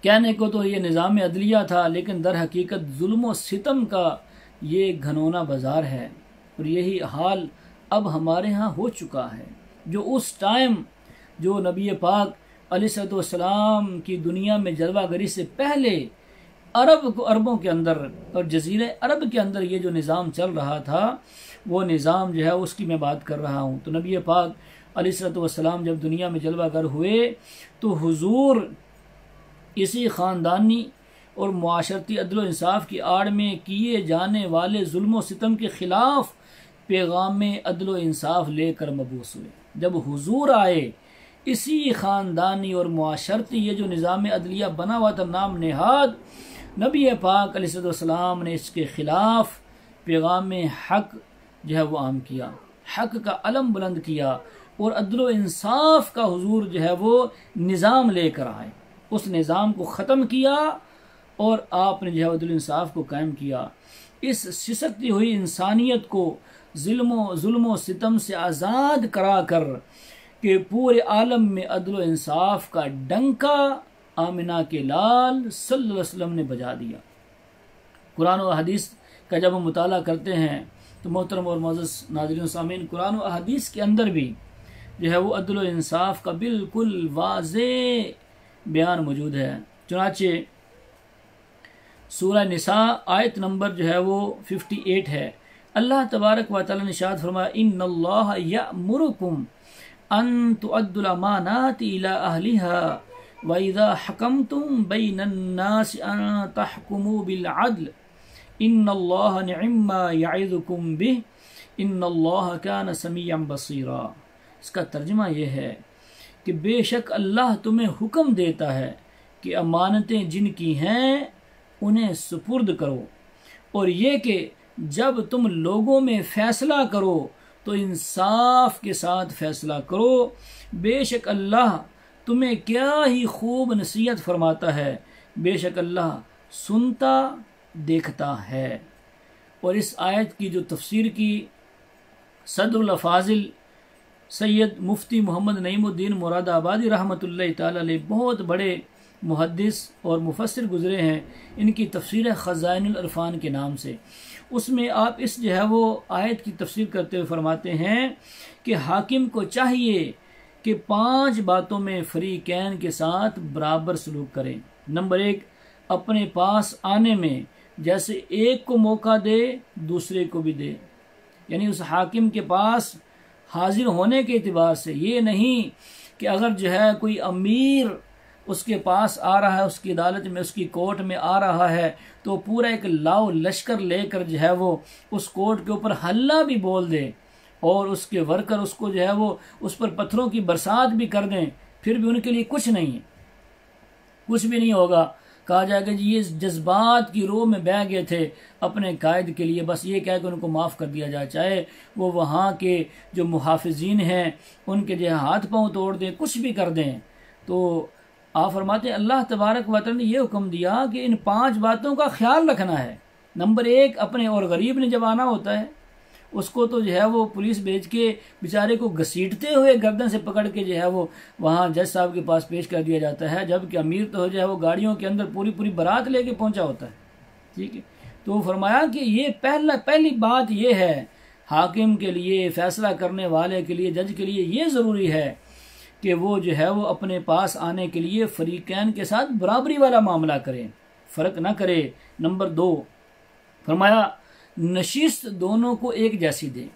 कहने को तो ये निज़ाम अदलिया था, लेकिन दर हकीकत जुल्म व सितम का ये घनौना बाज़ार है। और यही हाल अब हमारे यहाँ हो चुका है। जो उस टाइम जो नबी पाक अलैहिस्सलाम की दुनिया में जलवागरी से पहले अरबों के अंदर और जजीरे अरब के अंदर ये जो निज़ाम चल रहा था, वो निज़ाम जो है उसकी मैं बात कर रहा हूँ। तो नबी पाक अलैहिस्सलाम जब दुनिया में जलवागर हुए तो हुजूर इसी ख़ानदानी और मुआशरती अदल इंसाफ की आड़ में किए जाने वाले जुल्म सितम के ख़िलाफ़ पैगाम अदल इंसाफ लेकर मबूस हुए। जब हुजूर आए, इसी ख़ानदानी और मुआशरती ये जो निज़ाम अदलिया बना हुआ था नाम नेहाद, नबी पाक अलैहिस्सलाम ने इसके ख़िलाफ़ पैगाम हक़ जो है वो आम किया, हक़ का अलम बुलंद किया और अदल इंसाफ का हुजूर जो है वो निज़ाम लेकर आए। उस निज़ाम को ख़त्म किया और आपने जो है अदल इंसाफ को कायम किया। इस सिसकती हुई इंसानियत को जुल्म सितम से आज़ाद करा कर कि पूरे आलम में अदल इंसाफ का डंका आमिना के लाल सल्लल्लाहु अलैहि वसल्लम ने बजा दिया। कुरान और हदीस का जब हम मुताला करते हैं तो मोहतरम और मोअज़्ज़ज़ नाज़रीन सामीन, कुरान और हदीस के अंदर भी जो है वो अदल इंसाफ का बिल्कुल वाज़े बयान मौजूद है। चुनाचे सूरह निसा आयत नंबर जो है वो 58 है। अल्लाह तबारक व तआला ने इरशाद फरमाया, इन्नल्लाह यअमुरुकुम अन तुअद्दुल अमानाति इला अहलिहा व इज़ा हकमतुम बैनन नास अन तहकुमू बिल अद्ल इन्नल्लाह निअम्मा यइज़ुकुम बिह इन्नल्लाह कान समीअन बसीरा। इसका तर्जुमा यह है कि बेशक अल्लाह तुम्हें हुक्म देता है कि अमानतें जिनकी हैं उन्हें सुपुर्द करो, और ये कि जब तुम लोगों में फैसला करो तो इंसाफ के साथ फैसला करो। बेशक अल्लाह तुम्हें क्या ही खूब नसीहत फरमाता है, बेशक अल्लाह सुनता देखता है। और इस आयत की जो तफसीर की सदरुल अफाजिल सैयद मुफ्ती मोहम्मद नईमुद्दीन मुरादाबादी रहमतुल्लाह तआला अलैह, बहुत बड़े मुहद्दिस और मुफस्सिर गुज़रे हैं, इनकी तफसीर ख़ज़ाइनुल इरफ़ान के नाम से, उसमें आप इस जो है वो आयत की तफसीर करते हुए फरमाते हैं कि हाकिम को चाहिए कि 5 बातों में फ़रीक़ैन के साथ बराबर सलूक करें। नंबर 1, अपने पास आने में जैसे एक को मौका दे दूसरे को भी दे, यानी उस हाकिम के पास हाजिर होने के एतबार से, ये नहीं कि अगर जो है कोई अमीर उसके पास आ रहा है, उसकी अदालत में, उसकी कोर्ट में आ रहा है, तो पूरा एक लाओ लश्कर लेकर जो है वो उस कोर्ट के ऊपर हल्ला भी बोल दे और उसके वर्कर उसको जो है वो उस पर पत्थरों की बरसात भी कर दें, फिर भी उनके लिए कुछ नहीं है, कुछ भी नहीं होगा। कहा जाएगा जी ये जज्बात की रो में बह गए थे अपने कायद के लिए, बस ये कह के उनको माफ़ कर दिया जाए, चाहे वो वहाँ के जो मुहाफिजीन हैं उनके जो हाथ पांव तोड़ दें, कुछ भी कर दें। तो आप फरमाते हैं अल्लाह तबारक व तआला ने ये हुक्म दिया कि इन 5 बातों का ख्याल रखना है। नंबर 1, अपने और गरीब ने जब आना होता है उसको तो जो है वो पुलिस भेज के बेचारे को घसीटते हुए गर्दन से पकड़ के जो है वो वहाँ जज साहब के पास पेश कर दिया जाता है, जबकि अमीर तो जो है वो गाड़ियों के अंदर पूरी पूरी बारात लेके पहुंचा होता है। ठीक है, तो फरमाया कि ये पहली बात ये है हाकिम के लिए, फैसला करने वाले के लिए, जज के लिए ये ज़रूरी है कि वो जो है वो अपने पास आने के लिए फरीकैन के साथ बराबरी वाला मामला करे, फ़र्क ना करे। नंबर 2 फरमाया नशिस्त दोनों को एक जैसी दे,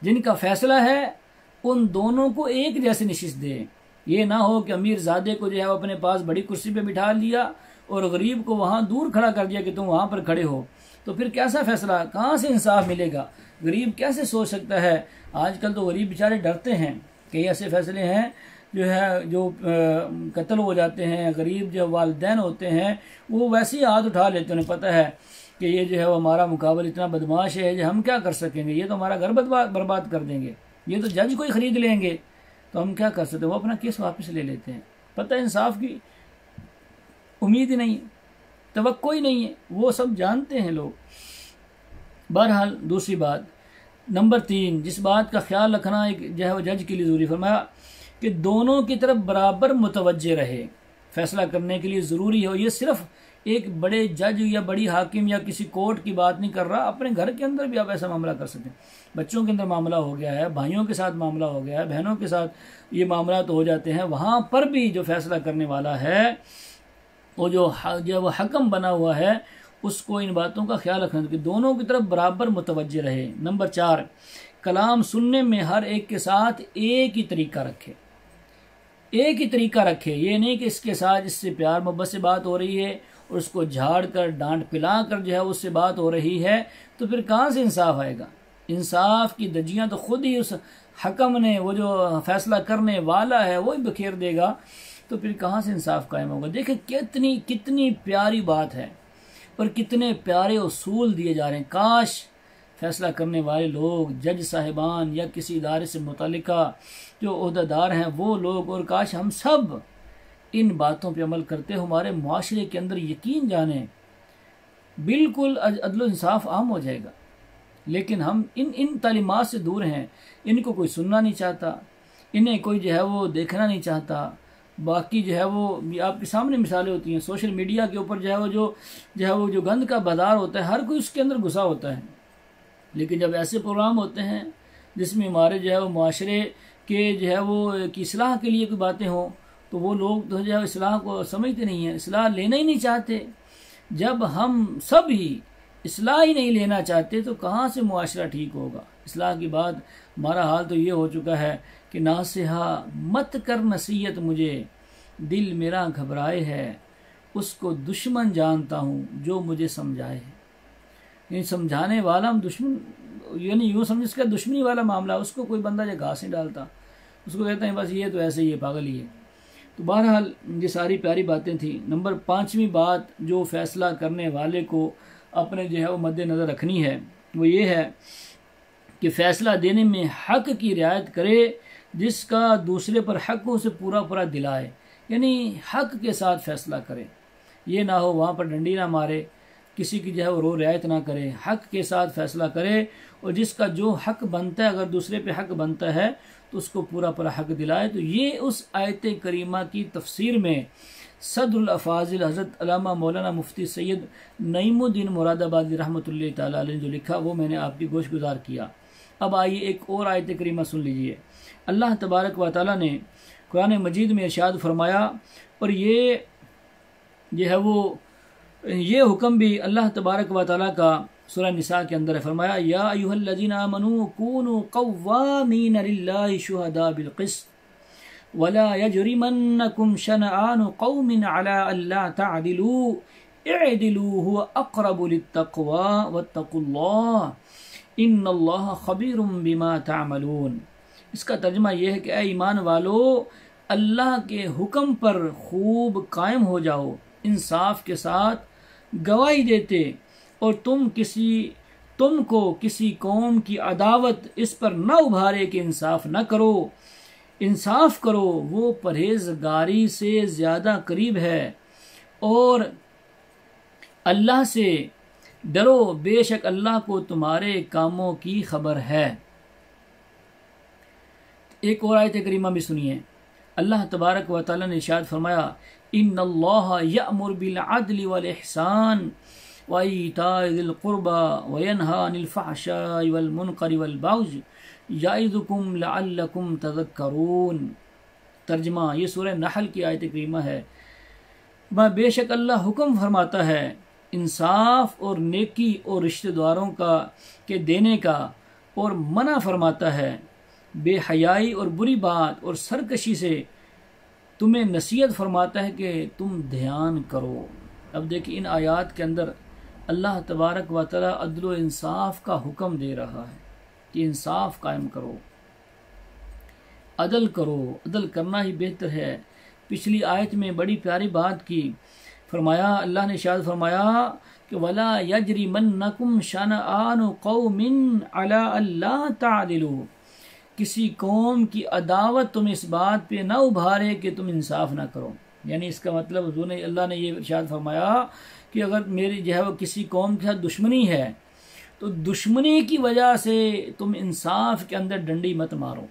जिनका फैसला है उन दोनों को एक जैसे नशिस्त दे। ये ना हो कि अमीर ज़ादे को जो है अपने पास बड़ी कुर्सी पे बिठा लिया और गरीब को वहाँ दूर खड़ा कर दिया कि तुम वहाँ पर खड़े हो, तो फिर कैसा फैसला, कहाँ से इंसाफ मिलेगा? गरीब कैसे सोच सकता है? आजकल तो गरीब बेचारे डरते हैं, कई ऐसे फैसले हैं जो कत्ल हो जाते हैं, गरीब जो वालिदैन होते हैं वो वैसे ही हाथ उठा लेते हैं, उन्हें पता है कि ये जो है वो हमारा मुकाबल इतना बदमाश है जो हम क्या कर सकेंगे, ये तो हमारा घर बर्बाद कर देंगे, ये तो जज को ही खरीद लेंगे, तो हम क्या कर सकते हैं? वो अपना केस वापस ले लेते हैं। पता है इंसाफ की उम्मीद ही नहीं है, तवक्को ही नहीं है, वो सब जानते हैं लोग। बहरहाल दूसरी बात, नंबर 3 जिस बात का ख्याल रखना एक जो है वो जज के लिए ज़रूरी, फरमाया कि दोनों की तरफ बराबर मुतवज्जे रहे, फैसला करने के लिए ज़रूरी हो। ये सिर्फ एक बड़े जज या बड़ी हाकिम या किसी कोर्ट की बात नहीं कर रहा, अपने घर के अंदर भी आप ऐसा मामला कर सकते हैं। बच्चों के अंदर मामला हो गया है, भाइयों के साथ मामला हो गया है, बहनों के साथ ये मामला तो हो जाते हैं, वहाँ पर भी जो फैसला करने वाला है वो जो वो हकम बना हुआ है उसको इन बातों का ख्याल रखना कि दोनों की तरफ बराबर मुतवज्जे रहे। नंबर 4 कलाम सुनने में हर एक के साथ एक ही तरीका रखे, एक ही तरीका रखे। ये नहीं कि इसके साथ इससे प्यार मोहब्बत से बात हो रही है और उसको झाड़ कर डांट पिला कर जो है उससे बात हो रही है, तो फिर कहाँ से इंसाफ आएगा? इंसाफ की दजियाँ तो खुद ही उस हकम ने, वो जो फैसला करने वाला है वो ही बखेर देगा, तो फिर कहाँ से इंसाफ कायम होगा? देखिए कितनी प्यारी बात है और कितने प्यारे उसूल दिए जा रहे हैं। काश फैसला करने वाले लोग, जज साहिबान या किसी इदारे से मुतल्लिका जो ओहदेदार हैं वो लोग, और काश हम सब इन बातों पे अमल करते हो, हमारे मुआशरे के अंदर यकीन जाने बिल्कुल अदल इंसाफ आम हो जाएगा। लेकिन हम इन तालीमात से दूर हैं, इनको कोई सुनना नहीं चाहता, इन्हें कोई जो है वो देखना नहीं चाहता। बाकी जो है वो आपके सामने मिसालें होती हैं, सोशल मीडिया के ऊपर जो है वो जो गंद का बाजार होता है, हर कोई उसके अंदर घुसा होता है। लेकिन जब ऐसे प्रोग्राम होते हैं जिसमें हमारे जो है वो माशरे के जो है वो की इस्लाह के लिए कोई बातें हों, तो वो लोग तो जो है इस्लाह को समझते नहीं हैं, इस्लाह लेना ही नहीं चाहते। जब हम सब ही इस्लाह ही नहीं लेना चाहते तो कहाँ से मुआशरा ठीक होगा? इस्लाह की बात, हमारा हाल तो ये हो चुका है कि नासिहा मत कर नसीहत मुझे, दिल मेरा घबराए है, उसको दुश्मन जानता हूँ जो मुझे समझाए है। यानी समझाने वाला हम दुश्मन, यानी यूँ समझ इसका दुश्मनी वाला मामला, उसको कोई बंदा जो घास नहीं डालता, उसको कहते हैं बस ये तो ऐसे ही है, पागल ही है। तो बहरहाल ये सारी प्यारी बातें थी। नंबर 5वीं बात जो फैसला करने वाले को अपने जो है वो मद्देनज़र रखनी है वो ये है कि फ़ैसला देने में हक़ की रियायत करे, जिसका दूसरे पर हक़ हो उसे पूरा पूरा दिलाए, यानी हक़ के साथ फ़ैसला करे। ये ना हो वहाँ पर डंडी ना मारे, किसी की जो है वो रियायत ना करे, हक़ के साथ फ़ैसला करे, और जिसका जो हक़ बनता है, अगर दूसरे पे हक़ बनता है तो उसको पूरा पूरा हक़ दिलाए। तो ये उस आयत करीमा की तफसीर में सदरुल अफाजिल हज़रत अल्लामा मौलाना मुफ्ती सैयद नईमुद्दीन मुरादाबादी रहमतुल्लाह तआला अलैह जो लिखा वो मैंने आपकी गोश गुजार किया। अब आइए एक और आयत करीमा सुन लीजिए। अल्लाह तबारक व तआला ने कुरान मजीद में इरशाद फरमाया, और ये है वो ये हुक्म भी अल्लाह तबारक व तआला का सूरह निसा के अंदर है। फरमाया या अय्युहल्लज़ीना आमनू कूनू क़व्वामीन लिल्लाहि शुहदा बिल क़िस्त वला यजरिमन्नकुम शनआनु क़ौमिन अला अल्ला तअदिलू इअदिलू हुवा अक़रबु लित्तक़वा वत्तक़ुल्लाह इन्नल्लाह ख़बीरुम बिमा तअमलून। इसका तर्जुमा यह है कि ऐ ईमान वालो, अल्लाह के हुक्म पर खूब कायम हो जाओ, इंसाफ के साथ गवाही देते और तुमको किसी कौम की अदावत इस पर न उभारे कि इंसाफ न करो। इंसाफ करो, वो परहेजगारी से ज्यादा करीब है। और अल्लाह से डरो, बेशक अल्लाह को तुम्हारे कामों की खबर है। एक और आयत करीमा भी सुनिए। अल्लाह तबारक व तआला ने इरशाद फरमाया, इन्नल्लाह यअमुर बिल अदल वल इहसान व ईताइ ज़िल कुर्बा व यनहा अनिल फ़हशाइ वल मुनकर वल बग़य याइज़ुकुम लअल्लकुम तज़क्करून। तर्जमा, ये सूरह नहल की आयत करीमा है। बेशक अल्लाह हुक्म फरमाता है इंसाफ और नेकी और रिश्तेदारों के देने का, और मना फरमाता है बेहयाई और बुरी बात और सरकशी से। तुम्हें नसीहत फरमाता है कि तुम ध्यान करो। अब देखिए, इन आयात के अंदर अल्लाह तबारक व तआला अदल व इंसाफ का हुक्म दे रहा है कि इंसाफ कायम करो, अदल करो। अदल करना ही बेहतर है। पिछली आयत में बड़ी प्यारी बात की फरमाया, अल्लाह ने इरशाद फरमाया कि वला यजरिमन्नकुम शनआनु कौमिन अला अल्ला तादिलू। किसी कौम की अदावत तुम इस बात पे ना उभारे कि तुम इंसाफ ना करो। यानी इसका मतलब अल्लाह ने ये इरशाद फरमाया कि अगर मेरी जो है वो किसी कौम के साथ दुश्मनी है तो दुश्मनी की वजह से तुम इंसाफ के अंदर डंडी मत मारो।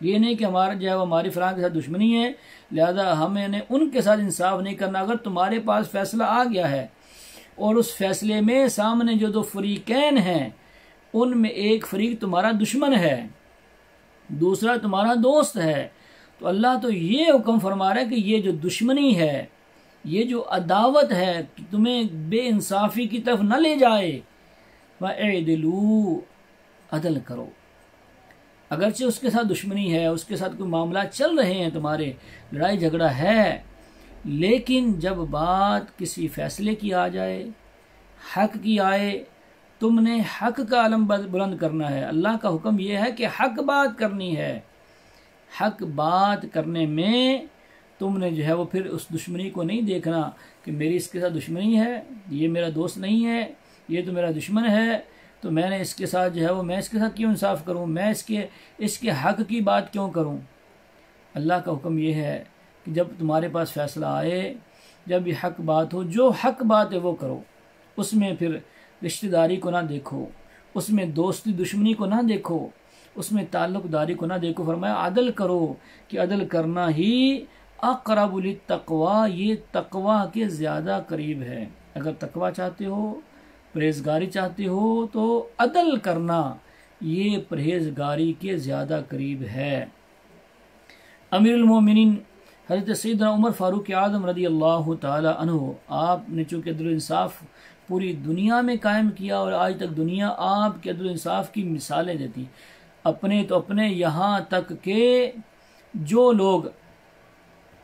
ये नहीं कि हमारा जो है वो हमारी फलां के साथ दुश्मनी है लिहाजा हमें उनके साथ इंसाफ नहीं करना। अगर तुम्हारे पास फैसला आ गया है और उस फैसले में सामने जो दो फरीकैन हैं उनमें एक फरीक तुम्हारा दुश्मन है, दूसरा तुम्हारा दोस्त है, तो अल्लाह तो ये हुक्म फरमा रहा है कि ये जो दुश्मनी है, ये जो अदावत है, तुम्हें बेइंसाफी की तरफ न ले जाए। वअदिलू, अदल करो। अगरचे उसके साथ दुश्मनी है, उसके साथ कोई मामला चल रहे हैं, तुम्हारे लड़ाई झगड़ा है, लेकिन जब बात किसी फैसले की आ जाए, हक की आए, तुमने हक का अलम बुलंद करना है। अल्लाह का हुक्म यह है कि हक बात करनी है। हक बात करने में तुमने जो है वो फिर उस दुश्मनी को नहीं देखना कि मेरी इसके साथ दुश्मनी है, ये मेरा दोस्त नहीं है, ये तो मेरा दुश्मन है, तो मैंने इसके साथ जो है वो मैं इसके साथ क्यों इंसाफ करूं, मैं इसके हक की बात क्यों करूं। अल्लाह का हुक्म यह है कि जब तुम्हारे पास फैसला आए, जब ये हक बात हो, जो हक बात है वो करो। उसमें फिर रिश्तेदारी को ना देखो, उसमें दोस्ती दुश्मनी को ना देखो, उसमें ताल्लुकदारी को ना देखो। फरमाया अदल करो, कि अदल करना ही अक़रबु लित्तक़वा, ये तक़वा के ज़्यादा करीब है। अगर तक़वा चाहते हो, परहेज़गारी चाहते हो, तो अदल करना ये परहेज़गारी के ज़्यादा करीब है। अमीरुल मोमिनीन हज़रत सैयदना उमर फ़ारूक आज़म रज़ी अल्लाह ताला अन्हु, आपने चूँकि अदल इंसाफ पूरी दुनिया में कायम किया और आज तक दुनिया आपके अदल इंसाफ की मिसालें देती। अपने तो अपने, यहाँ तक के जो लोग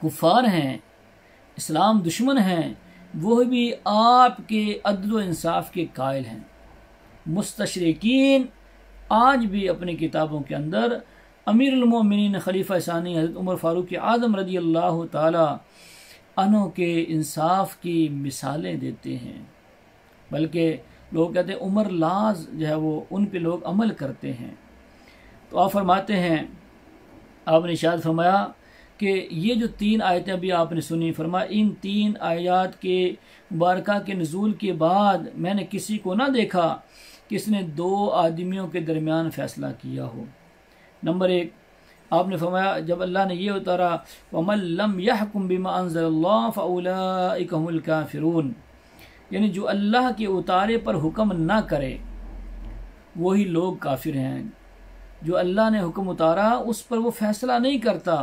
कुफ़ार हैं, इस्लाम दुश्मन हैं, वो भी आपके अदल इंसाफ के कायल हैं। मुस्तशरिकीन आज भी अपनी किताबों के अंदर अमीरुल मोमिनीन खलीफा सानी हज़रत उमर फ़ारूक आज़म रज़ी अल्लाह ताला अन्हु के इंसाफ की मिसालें देते हैं। बल्कि लोग कहते हैं उमर लाज जो है वो उन पे लोग अमल करते हैं। तो आप फरमाते हैं, आपने इरशाद फरमाया कि ये जो 3 आयतें अभी आपने सुनी, फरमाया इन 3 आयत के मुबारका के नज़ूल के बाद मैंने किसी को ना देखा किसने 2 आदमियों के दरमियान फैसला किया हो। नंबर 1, आपने फरमाया जब अल्लाह ने ये उतारा वमन लम यहकुम बिमा अंज़लल्लाह फउलाइका हुमुल काफिरून, यानी जो अल्लाह के उतारे पर हुक्म ना करे वही लोग काफिर हैं। जो अल्लाह ने हुक्म उतारा उस पर वो फैसला नहीं करता,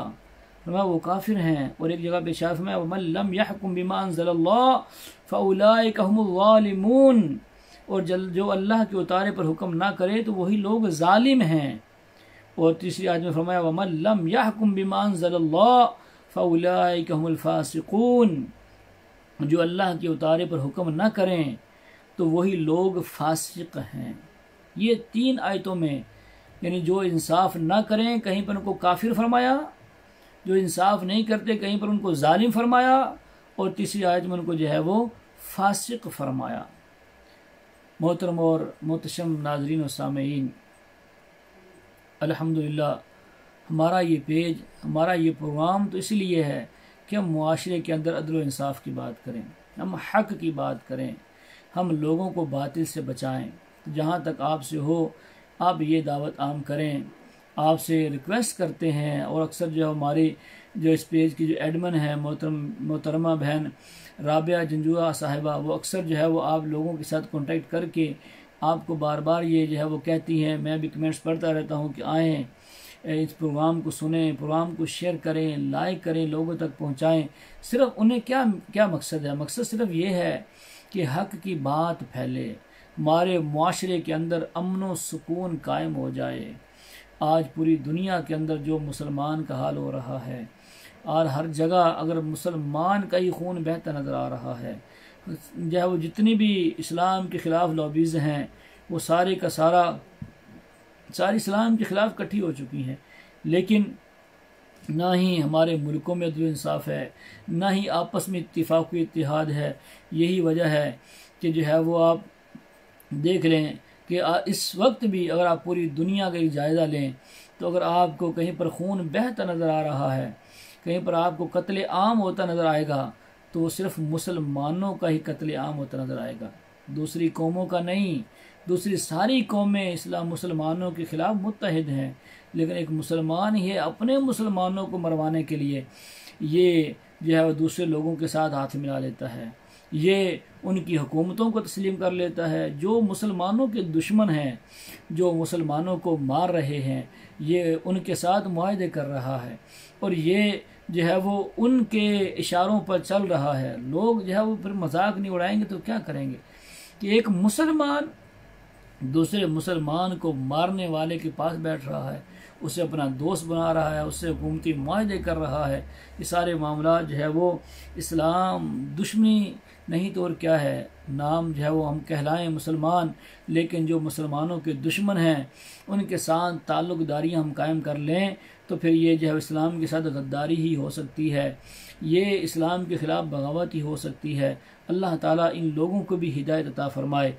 फरमाया वो काफिर हैं। और एक जगह पे शायद फरमाया वमन लम यहकुम बिमा अंज़लल्लाह फउलाइका हुमुल ज़ालिमून, और जो अल्लाह के उतारे पर हुक्म ना करे तो वही लोग जालिम हैं। और तीसरी आयत में फरमाया वमन लम यहकुम बिमा अंज़लल्लाह फउलाइका हुमुल फासिकून, जो अल्लाह के उतारे पर हुक्म ना करें तो वही लोग फासिक हैं। ये 3 आयतों में यानी जो इंसाफ ना करें कहीं पर उनको काफिर फरमाया, जो इंसाफ नहीं करते कहीं पर उनको जालिम फरमाया, और तीसरी आयत में उनको जो है वो फासिक फरमाया। मोहतरम और मोहतशम नाजरीन और सामीन, अल्हम्दुलिल्लाह हमारा ये पेज, हमारा ये प्रोग्राम तो इसलिए है कि हम मुआशरे के अंदर अदल व इंसाफ की बात करें, हम हक़ की बात करें, हम लोगों को बातिल से बचाएं। तो जहाँ तक आपसे हो आप ये दावत आम करें, आपसे रिक्वेस्ट करते हैं। और अक्सर जो हमारी जो इस पेज की जो एडमिन है मोहतरमा बहन राबिया जंजुआ साहिबा, वो अक्सर जो है वो आप लोगों के साथ कांटेक्ट करके आपको बार बार ये जो है वो कहती हैं, मैं भी कमेंट्स पढ़ता रहता हूँ कि आएँ इस प्रोग्राम को सुनें, प्रोग्राम को शेयर करें, लाइक करें, लोगों तक पहुँचाएँ। सिर्फ उन्हें क्या मकसद है? मकसद सिर्फ ये है कि हक़ की बात फैले, हमारे मुआशरे के अंदर अमन व सुकून कायम हो जाए। आज पूरी दुनिया के अंदर जो मुसलमान का हाल हो रहा है, और हर जगह अगर मुसलमान का ही खून बहता नज़र आ रहा है, जो है वो जितनी भी इस्लाम के ख़िलाफ़ लॉबीज़ हैं वो सारी इस्लाम के ख़िलाफ़ इकट्ठी हो चुकी हैं। लेकिन ना ही हमारे मुल्कों में अदल इंसाफ है, ना ही आपस में इत्तिफाक़ इत्तिहाद है। यही वजह है कि जो है वो आप देख लें कि इस वक्त भी अगर आप पूरी दुनिया का जायज़ा लें तो अगर आपको कहीं पर खून बहता नज़र आ रहा है, कहीं पर आपको कत्ले आम होता नज़र आएगा, तो वो सिर्फ मुसलमानों का ही कत्ले आम होता नज़र आएगा, दूसरी कौमों का नहीं। दूसरी सारी कौमें इस्लाम मुसलमानों के ख़िलाफ़ मुत्तहिद हैं, लेकिन एक मुसलमान ही अपने मुसलमानों को मरवाने के लिए ये जो है वो दूसरे लोगों के साथ हाथ मिला लेता है, ये उनकी हुकूमतों को तस्लीम कर लेता है। जो मुसलमानों के दुश्मन हैं, जो मुसलमानों को मार रहे हैं, ये उनके साथ मुआहदे कर रहा है और ये जो है वो उनके इशारों पर चल रहा है। लोग जो है वो फिर मजाक नहीं उड़ाएंगे तो क्या करेंगे कि एक मुसलमान दूसरे मुसलमान को मारने वाले के पास बैठ रहा है, उसे अपना दोस्त बना रहा है, उससे हुकूमती मुआहदे कर रहा है। ये सारे मामला जो है वो इस्लाम दुश्मनी नहीं तो और क्या है। नाम जो है वो हम कहलाएं मुसलमान, लेकिन जो मुसलमानों के दुश्मन हैं उनके साथ ताल्लुक़दारियाँ हम कायम कर लें तो फिर ये जो है इस्लाम के साथ गद्दारी ही हो सकती है, ये इस्लाम के ख़िलाफ़ बगावत ही हो सकती है। अल्लाह ताला इन लोगों को भी हिदायत अता फ़रमाए।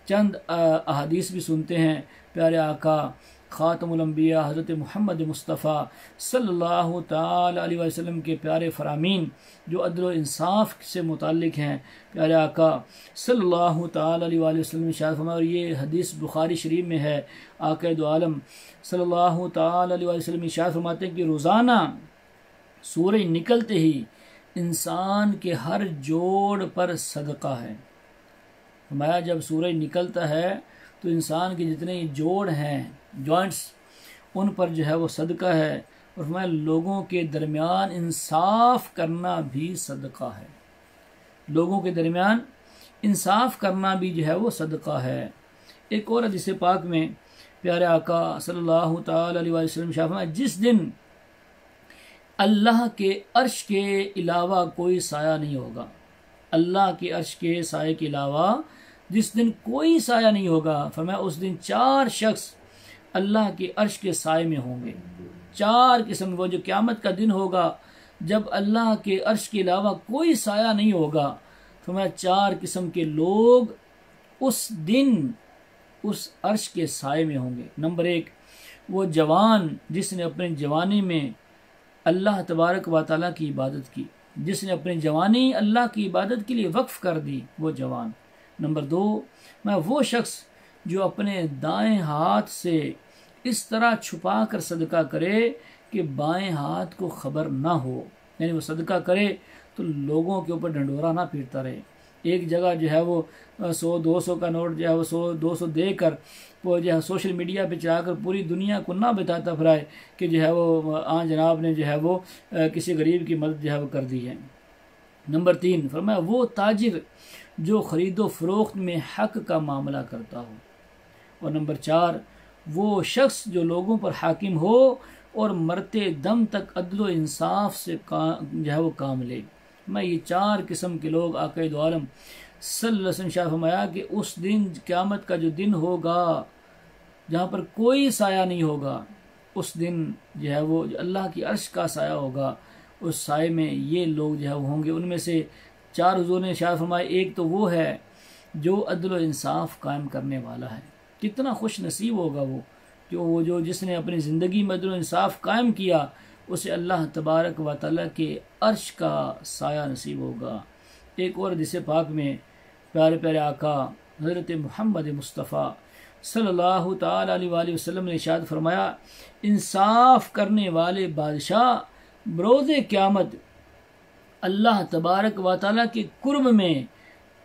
चंद अहादीस भी सुनते हैं प्यारे आका ख़ातमुल अंबिया हज़रत मोहम्मद मुस्तफ़ा सल्लल्लाहु ताला अलैहि वसल्लम के प्यारे फ़रामीन जो अदल व इंसाफ से मुताल्लिक़ हैं। प्यारे आका सल्लल्लाहु ताला अलैहि वसल्लम इरशाद फरमाया, और ये हदीस बुखारी शरीफ में है, आक़ाए दो आलम सल्लल्लाहु ताला अलैहि वसल्लम इरशाद फरमाते हैं कि रोज़ाना सूरज निकलते ही इंसान के हर जोड़ पर सदका है। फरमाया जब सूरज निकलता है तो इंसान के जितने जोड़ हैं, जॉइंट्स, उन पर जो है वो सदका है। और फरमाया लोगों के दरमियान इंसाफ करना भी सदका है, लोगों के दरमियान इंसाफ करना भी जो है वो सदका है। एक और हदीस पाक में प्यारे आका सल्लल्लाहु ताला अलैहि वसल्लम फरमाया, जिस दिन अल्लाह के अर्श के अलावा कोई साया नहीं होगा, अल्लाह के अर्श के साये के अलावा जिस दिन कोई साया नहीं होगा, फरमाया उस दिन 4 शख्स अल्लाह के अर्श के साये में होंगे। 4 किस्म, वो जो क़यामत का दिन होगा जब अल्लाह के अर्श के अलावा कोई साया नहीं होगा, फरमाया 4 किस्म के लोग उस दिन उस अर्श के साये में होंगे। नंबर 1, वो जवान जिसने अपनी जवानी में अल्लाह तबारक व तआला की इबादत की, जिसने अपनी जवानी अल्लाह की इबादत के लिए वक्फ कर दी, वो जवान। नंबर 2, मैं वो शख्स जो अपने दाएं हाथ से इस तरह छुपा कर सदका करे कि बाएं हाथ को खबर ना हो, यानी वो सदका करे तो लोगों के ऊपर ढंढोरा ना पीटता रहे। एक जगह जो है वो 100-200 का नोट जो है वो 100-200 देकर वो जो है सोशल मीडिया पे चढ़ाकर पूरी दुनिया को ना बताता फिराए कि जो है वो जनाब ने जो है वो किसी गरीब की मदद जो है वो कर दी है। नंबर 3, फरमाया वो ताजिर जो ख़रीदो फरोख्त में हक़ का मामला करता हो। और नंबर 4, वो शख्स जो लोगों पर हाकिम हो और मरते दम तक अदल व इंसाफ से जो है वो काम ले। मैं ये 4 किस्म के लोग आक़ाए दो आलम सल्लल्लाहु अलैहि वसल्लम फरमाया कि उस दिन क़यामत का जो दिन होगा जहाँ पर कोई साया नहीं होगा, उस दिन जो है वो अल्लाह की अर्श का साया होगा उस साए में ये लोग जो है वो होंगे। उनमें से 4 हुजूर ने इरशाद फरमाया, एक तो वो है जो अदल व इंसाफ कायम करने वाला है। कितना खुश नसीब होगा वो जो जिसने अपनी ज़िंदगी में अदल व इंसाफ कायम किया, उसे अल्लाह तबारक व तआला के अर्श का साया नसीब होगा। एक और हदीस पाक में प्यारे प्यारे आका हज़रत मोहम्मद मुस्तफ़ा सल्लल्लाहु ताला अलैहि वसल्लम ने इरशाद फरमाया, इंसाफ करने वाले बादशाह बरोज़े क़यामत अल्लाह तबारक व तआला के कुर्ब में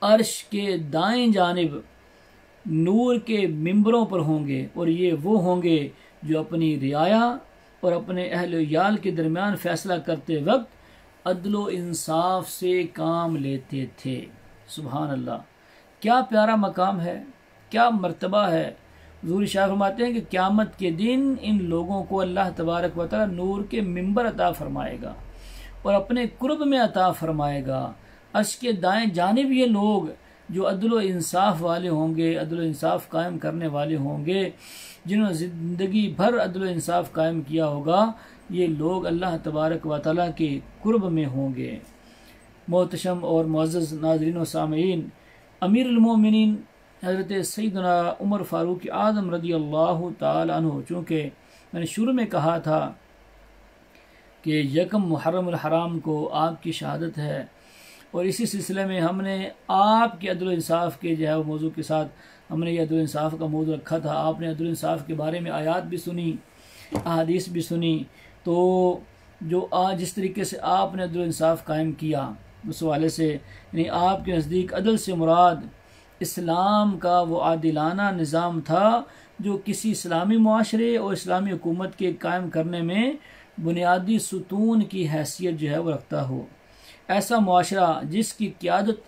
अर्श के दाएं जानिब नूर के मिंबरों पर होंगे, और ये वो होंगे जो अपनी रियाया और अपने अहल याल के दरमियान फैसला करते वक्त अदलो इंसाफ से काम लेते थे। सुभान अल्लाह, क्या प्यारा मकाम है, क्या मर्तबा है। हुज़ूर इरशाद फरमाते हैं कि क़यामत के दिन इन लोगों को अल्लाह तबारक व तआला नूर के मिंबर अता फरमाएगा और अपने कुर्ब में अता फरमाएगा। अर्श के दाएं जानिब ये लोग जो अदल इंसाफ वाले होंगे, अदल इंसाफ कायम करने वाले होंगे, जिन्होंने ज़िंदगी भर अदल इंसाफ कायम किया होगा, ये लोग अल्लाह तबारक व तआला के कुर्ब में होंगे। मोहतशम और मुअज़्ज़ज़ नाज़रीन व सामीन, अमीरुल मोमिनीन हज़रत सैयदना उमर फ़ारूक आज़म रज़ी अल्लाह तआला अन्हु, चूँकि मैंने शुरू में कहा था कि यकम मुहर्रम हराम को आपकी शहादत है, और इसी सिलसिले में हमने आपके अदल इंसाफ के जो है वो मौजू के साथ हमने ये अदल इंसाफ का मौजू रखा था। आपने अदल इंसाफ के बारे में आयात भी सुनी, अहादीस भी सुनी। तो जो आज जिस तरीके से आपने अदल इंसाफ कायम किया, उस हवाले से यानी आपके नज़दीक अदल से मुराद इस्लाम का वो आदिलाना निज़ाम था जो किसी इस्लामी मुआशरे और इस्लामी हुकूमत के कायम करने में बुनियादी सुतून की हैसियत जो है वो रखता हो। ऐसा मुआशरा जिसकी क़यादत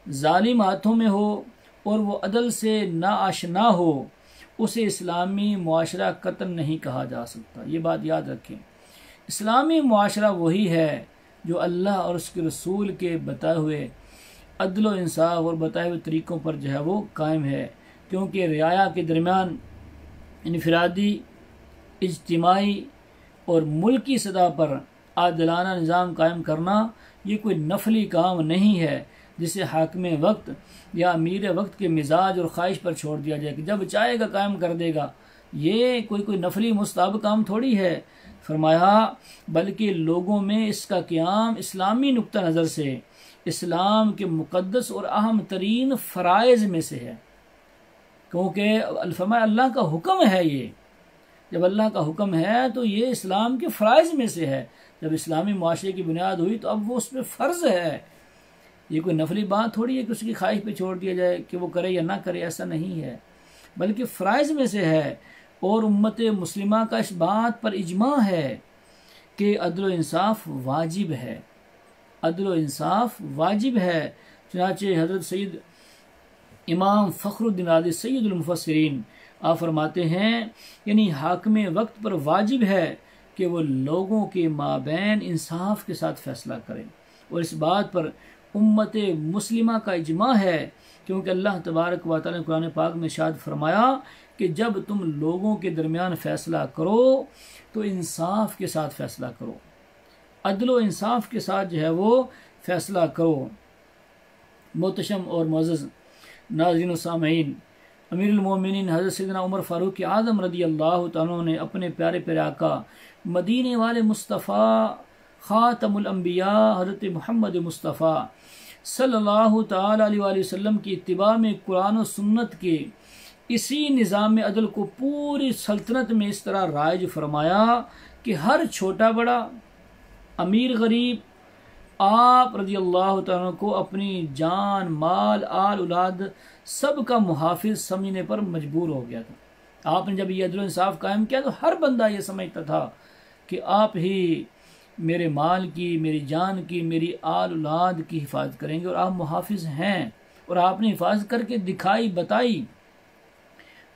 जालिम हाथों में हो और वो अदल से नाआशना हो, उसे इस्लामी मुआशरा कतन नहीं कहा जा सकता। ये बात याद रखें। इस्लामी मुआशरा वही है जो अल्लाह और उसके रसूल के बताए हुए अदल व इंसाफ और बताए हुए तरीक़ों पर जो है वो कायम है, क्योंकि रियाया के दरमियान इनफरादी, इज्तिमाई और मुल्की सतह पर आदिलाना निज़ाम कायम करना ये कोई नफली काम नहीं है जिसे हाकिम वक्त या अमीर वक्त के मिजाज और ख्वाहिश पर छोड़ दिया जाए कि जब चाहेगा कायम कर देगा। ये कोई नफली मुस्ताहब काम थोड़ी है। फरमाया बल्कि लोगों में इसका क़याम इस्लामी नुक्ता नज़र से इस्लाम के मुक़द्दस और अहम तरीन फ़राइज़ में से है, क्योंकि फरमाया अल्लाह का हुक्म है। ये जब अल्लाह का हुक्म है तो ये इस्लाम के फ़राइज़ में से है। जब इस्लामी मुआशरे की बुनियाद हुई तो अब वो उस पर फ़र्ज़ है। ये कोई नफली बात थोड़ी है कि उसकी ख्वाहिश पे छोड़ दिया जाए कि वो करे या ना करे, ऐसा नहीं है, बल्कि फ़राइज़ में से है। और उम्मत मुस्लिमा का इस बात पर इजमा है कि अदल इंसाफ वाजिब है, अदल इंसाफ वाजिब है। चुनाचे हज़रत सैयद इमाम फ़खरुद्दीन राज़ी सैयदुल मुफ़स्सिरीन आप फरमाते हैं, यानी हाकिम वक्त पर वाजिब है कि वो लोगों के माबैन इंसाफ के साथ फ़ैसला करें। और इस बात पर उम्मत मुस्लिमा का इजमा है, क्योंकि अल्लाह तबारक व तआला ने कुरान पाक में इरशाद फरमाया कि जब तुम लोगों के दरमियान फ़ैसला करो तो इंसाफ के साथ फ़ैसला करो, अदल व इंसाफ के साथ जो है वो फ़ैसला करो। मोहतशम और मुअज़्ज़ज़ नाज़रीन व सामीन, अमीरुल मोमिनीन हज़रत सैयदना उमर फ़ारूक आज़म रज़ी अल्लाह तआला ने अपने प्यारे प्यारे आका मदीने वाले मुस्तफ़ा ख़ातमुल अंबिया हज़रत मोहम्मद मुस्तफ़ा सल्लल्लाहु ताला अलैहि वसल्लम की इत्तिबा में कुरान और सुन्नत के इसी निज़ाम अदल को पूरी सल्तनत में इस तरह राइज फरमाया कि हर छोटा बड़ा, अमीर गरीब, आप रज़ी अल्लाह तआला को अपनी जान, माल, आल औलाद सब का मुहाफिज समझने पर मजबूर हो गया था। आपने जब ये अदल इंसाफ कायम किया तो हर बंदा ये समझता था कि आप ही मेरे माल की, मेरी जान की, मेरी आल औलाद की हिफाजत करेंगे और आप मुहाफिज हैं, और आपने हिफाजत करके दिखाई बताई।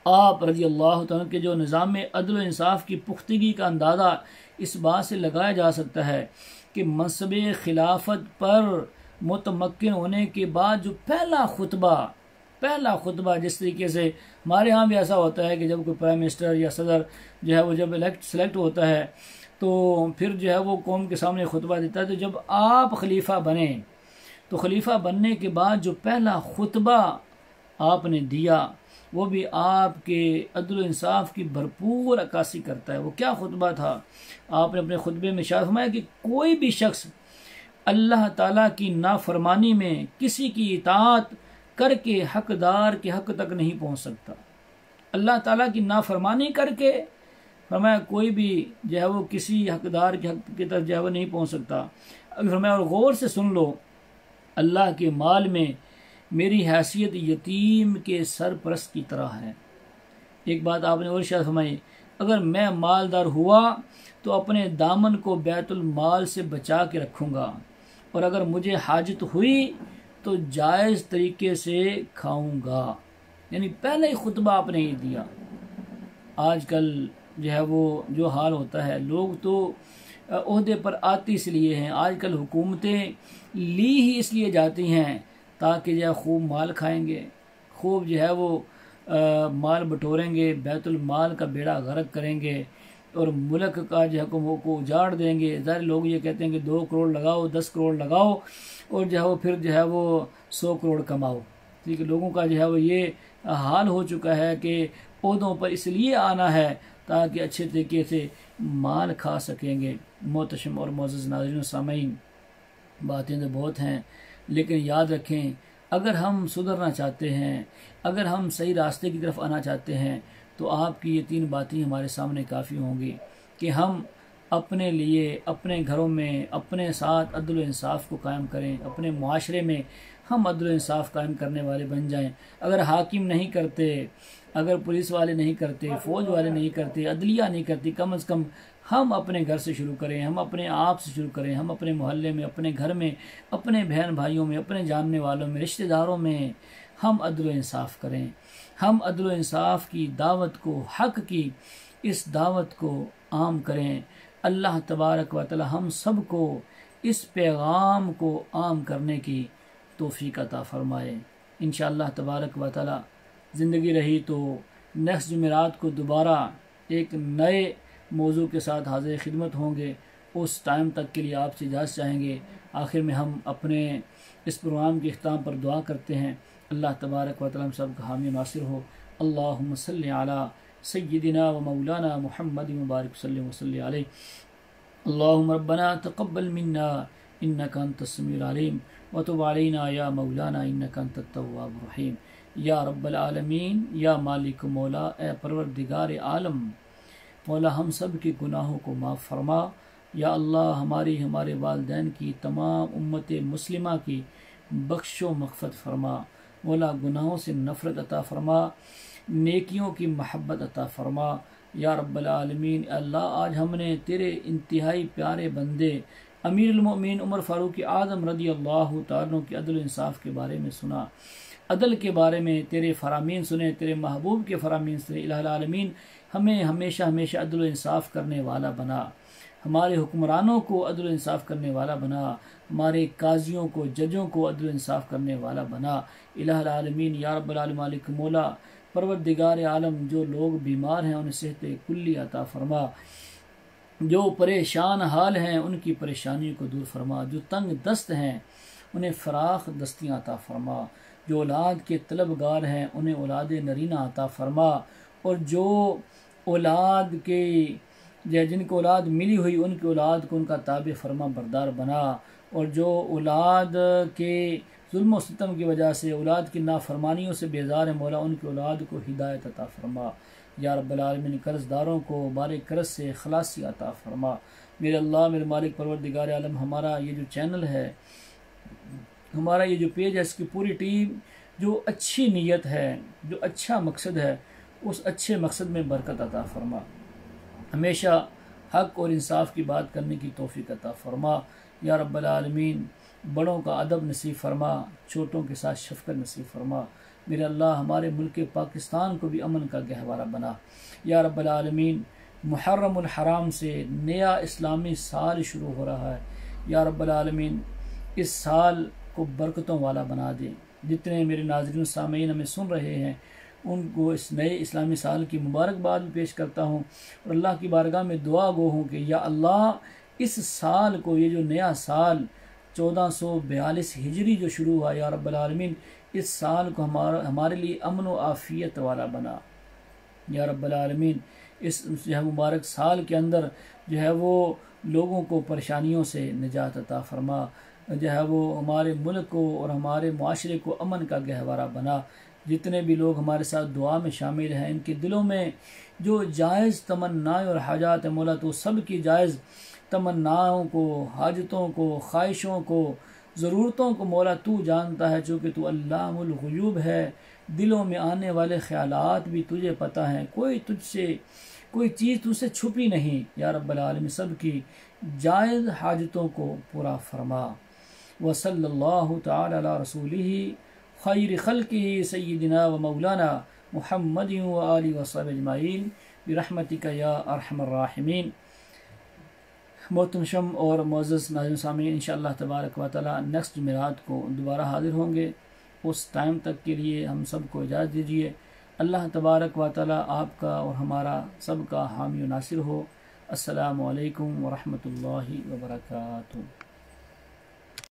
आप रज़ी अल्लाह तआला के जो निज़ाम अदल इंसाफ की पुख्तगी का अंदाज़ा इस बात से लगाया जा सकता है कि मनसब खिलाफत पर मुतमक्किन होने के बाद जो पहला खुतबा जिस तरीके से हमारे यहाँ भी ऐसा होता है कि जब कोई प्राइम मिनिस्टर या सदर जो है वो जब सेलेक्ट होता है तो फिर जो है वो कौम के सामने खुतबा देता है। तो जब आप खलीफा बने तो खलीफा बनने के बाद जो पहला खुतबा आपने दिया वो भी आपके अदल इंसाफ की भरपूर अक्कासी करता है। वो क्या खुतबा था? आपने अपने खुतबे में इरशाद फरमाया कि कोई भी शख्स अल्लाह ताला की नाफरमानी में किसी की इताअत करके हकदार के हक तक नहीं पहुंच सकता। अल्लाह ताला की नाफरमानी करके फरमाया कोई भी जो है वो किसी हकदार के हक की तरफ जो है वो नहीं पहुंच सकता। अगर फरमाया और गौर से सुन लो, अल्लाह के माल में मेरी हैसियत यतीम के सरपरस्त की तरह है। एक बात आपने और शायद फरमाई, अगर मैं मालदार हुआ तो अपने दामन को बैतुल माल से बचा के रखूँगा, और अगर मुझे हाजत हुई तो जायज़ तरीके से खाऊंगा। यानी पहले ही खुतबा आपने ये दिया। आजकल जो है वो जो हाल होता है, लोग तो ओहदे पर आते इसलिए हैं, आजकल हुकूमतें ली ही इसलिए जाती हैं ताकि जो है खूब माल खाएंगे, खूब जो है वो माल बटोरेंगे, बैतुल माल का बेड़ा गर्क करेंगे और मुल्क का जो है को उजाड़ देंगे। ज़ाहिर लोग ये कहते हैं कि 2 करोड़ लगाओ, 10 करोड़ लगाओ और जो है वो फिर जो है वो 100 करोड़ कमाओ। ठीक है, लोगों का जो है वो ये हाल हो चुका है कि पौधों पर इसलिए आना है ताकि अच्छे तरीके से माल खा सकेंगे। मोहतरम और मोअज़्ज़ज़ नाज़रीन सामीन, बातें तो बहुत हैं, लेकिन याद रखें अगर हम सुधरना चाहते हैं, अगर हम सही रास्ते की तरफ आना चाहते हैं तो आपकी ये 3 बातें हमारे सामने काफ़ी होंगी कि हम अपने लिए, अपने घरों में, अपने साथ अदल इंसाफ को कायम करें, अपने मुआशरे में हम अदल इंसाफ कायम करने वाले बन जाएं। अगर हाकिम नहीं करते, अगर पुलिस वाले नहीं करते, फ़ौज वाले नहीं करते, अदलिया नहीं करती, कम अज़ कम हम अपने घर से शुरू करें, हम अपने आप से शुरू करें, हम अपने मोहल्ले में, अपने घर में, अपने बहन भाइयों में, अपने जानने वालों में, रिश्तेदारों में हम अदल इंसाफ करें। हम अदल इंसाफ की दावत को, हक़ की इस दावत को आम करें। अल्लाह तबारक व तआला हम सब को इस पैगाम को आम करने की तौफीक अता फरमाए। इंशाअल्लाह तबारक व तआला ज़िंदगी रही तो नेक्स्ट जुमेरात को दोबारा एक नए मौजू के साथ हाज़िर खिदमत होंगे। उस टाइम तक के लिए आपसे इजाज़त चाहेंगे। आखिर में हम अपने इस प्रोग्राम के इख्तिताम पर दुआ करते हैं, अल्लाह तबारक व तआला हम सब का हामी नासिर हो। अल्लाहुम्मा सल्लि अला सय्यिदिना व मौलाना मुहम्मद मुबारक सल्लल्लाहु अलैहि अलैहि। अल्लाहुम्मा रब्बना तक़ब्बल मिन्ना इन्नका अंतस समीउल अलीम व तुब अलैना या मौलाना इन्नका अंतत तव्वाबुर रहीम। या रब्बल आलमीन, या मालिक मौला, ए परवरदिगार आलम, मौला हम सब के गुनाहों को माफ़ फरमा। या अल्लाह हमारी, हमारे वालिदैन की, तमाम उम्मत मुस्लिमा की बख्शो मग़फ़िरत फरमा। मौला गुनाहों से नफ़रत अता फरमा, नेकियों की महब्बत अता फरमा। या रब्बल आलमीन, अल्लाह आज हमने तेरे इंतहाई प्यारे बंदे अमीरुल मोमिनीन उमर फ़ारूक आज़म रज़ी अल्लाह तआला के अदल इंसाफ के बारे में सुना, अदल के बारे में तेरे फ़रामीन सुने, तेरे महबूब के फ़रामीन सुने। इलाहुल आलमीन हमें हमेशा हमेशा अदल इंसाफ करने वाला बना, हमारे हुक्मरानों को अदल इंसाफ करने वाला बना, हमारे काजियों को, जजों को अदल इंसाफ करने वाला बना। इलाहुल आलमीन या रब्बल आलमीन, मालिक मौला, परवरदिगार आलम, जो लोग बीमार हैं उन्हें सेहत कुल्ली अता फरमा, जो परेशान हाल हैं उनकी परेशानियों को दूर फरमा, जो तंग दस्त हैं उन्हें फ़राख दस्तियाँ अता फरमा, जो औलाद के तलबगार हैं उन्हें औलाद नरीना अता फरमा, और जो औलाद के जिनको औलाद मिली हुई उनकी औलाद को उनका ताबे फरमा बरदार बना, और जो औलाद के जुल्म व सितम की वजह से, औलाद की नाफरमानियों से बेजार है, मौला उनकी औलाद को हिदायत अता फरमा। या रब्बल आलमीन, कर्ज़दारों को बारे कर्ज से खलासी अता फरमा। मेरे अल्लाह, मेरे मालिक परवरदिगार आलम, हमारा ये जो चैनल है, हमारा ये जो पेज है, इसकी पूरी टीम जो अच्छी नीयत है, जो अच्छा मकसद है, उस अच्छे मकसद में बरकत अता फरमा। हमेशा हक़ और इंसाफ की बात करने की तौफीक अता फरमा। या रब्बल आलमीन, बड़ों का अदब नसीब फरमा, छोटों के साथ शफ़क़त नसीब फरमा। मेरे अल्लाह, हमारे मुल्क पाकिस्तान को भी अमन का गहवारा बना। या रब्बल आलमीन, मुहर्रमुल हराम से नया इस्लामी साल शुरू हो रहा है। या रब्बल आलमीन, इस साल को बरकतों वाला बना दे। जितने मेरे नाज़रीन सामीन हमें सुन रहे हैं, उनको इस नए इस्लामी साल की मुबारकबाद भी पेश करता हूँ और अल्लाह की बारगाह में दुआ गो हूँ कि या अल्लाह इस साल को, ये जो नया साल 1442 हिजरी जो शुरू हुआ, या रब्बल आलमीन इस साल को हमारे लिए अमन व आफ़ियत वाला बना। या रब्बल आलमीन इस जो है मुबारक साल के अंदर जो है वो लोगों को परेशानियों से निजात अता फरमा, जो है वो हमारे मुल्क को और हमारे माशरे को अमन का गहवारा बना। जितने भी लोग हमारे साथ दुआ में शामिल हैं, इनके दिलों में जो जायज़ तमन्नाएं और हाजात मौला, तो सब की जायज़ तमन्नाओं को, हाजतों को, ख्वाहिशों को, ज़रूरतों को मौला तू जानता है, चूँकि तू अल्लामुल ग़ुयूब है। दिलों में आने वाले ख़यालात भी तुझे पता हैं, कोई तुझसे कोई चीज़ तुझसे छुपी नहीं। या रब्बल आलमीन सब की जायज़ हाजतों को पूरा फरमा। व सल्लल्लाहु तआला अला रसूलिही खैर खल्क़िही सय्यिदिना व मौलाना मुहम्मदिन व आलिहि व सहबिहि अजमाइन बिरहमतिका या अरहमर राहिमीन। मोहतरम और मुअज़्ज़ज़ नाज़रीन सामीन, इंशाअल्लाह तबारक व तआला नेक्स्ट जुमेरात को दोबारा हाज़िर होंगे। उस टाइम तक के लिए हम सब को इजाज़त दीजिए। अल्लाह तबारक व तआला आपका और हमारा सब का हामी व नासिर हो। अस्सलामु अलैकुम व रहमतुल्लाहि व बरकातुहू।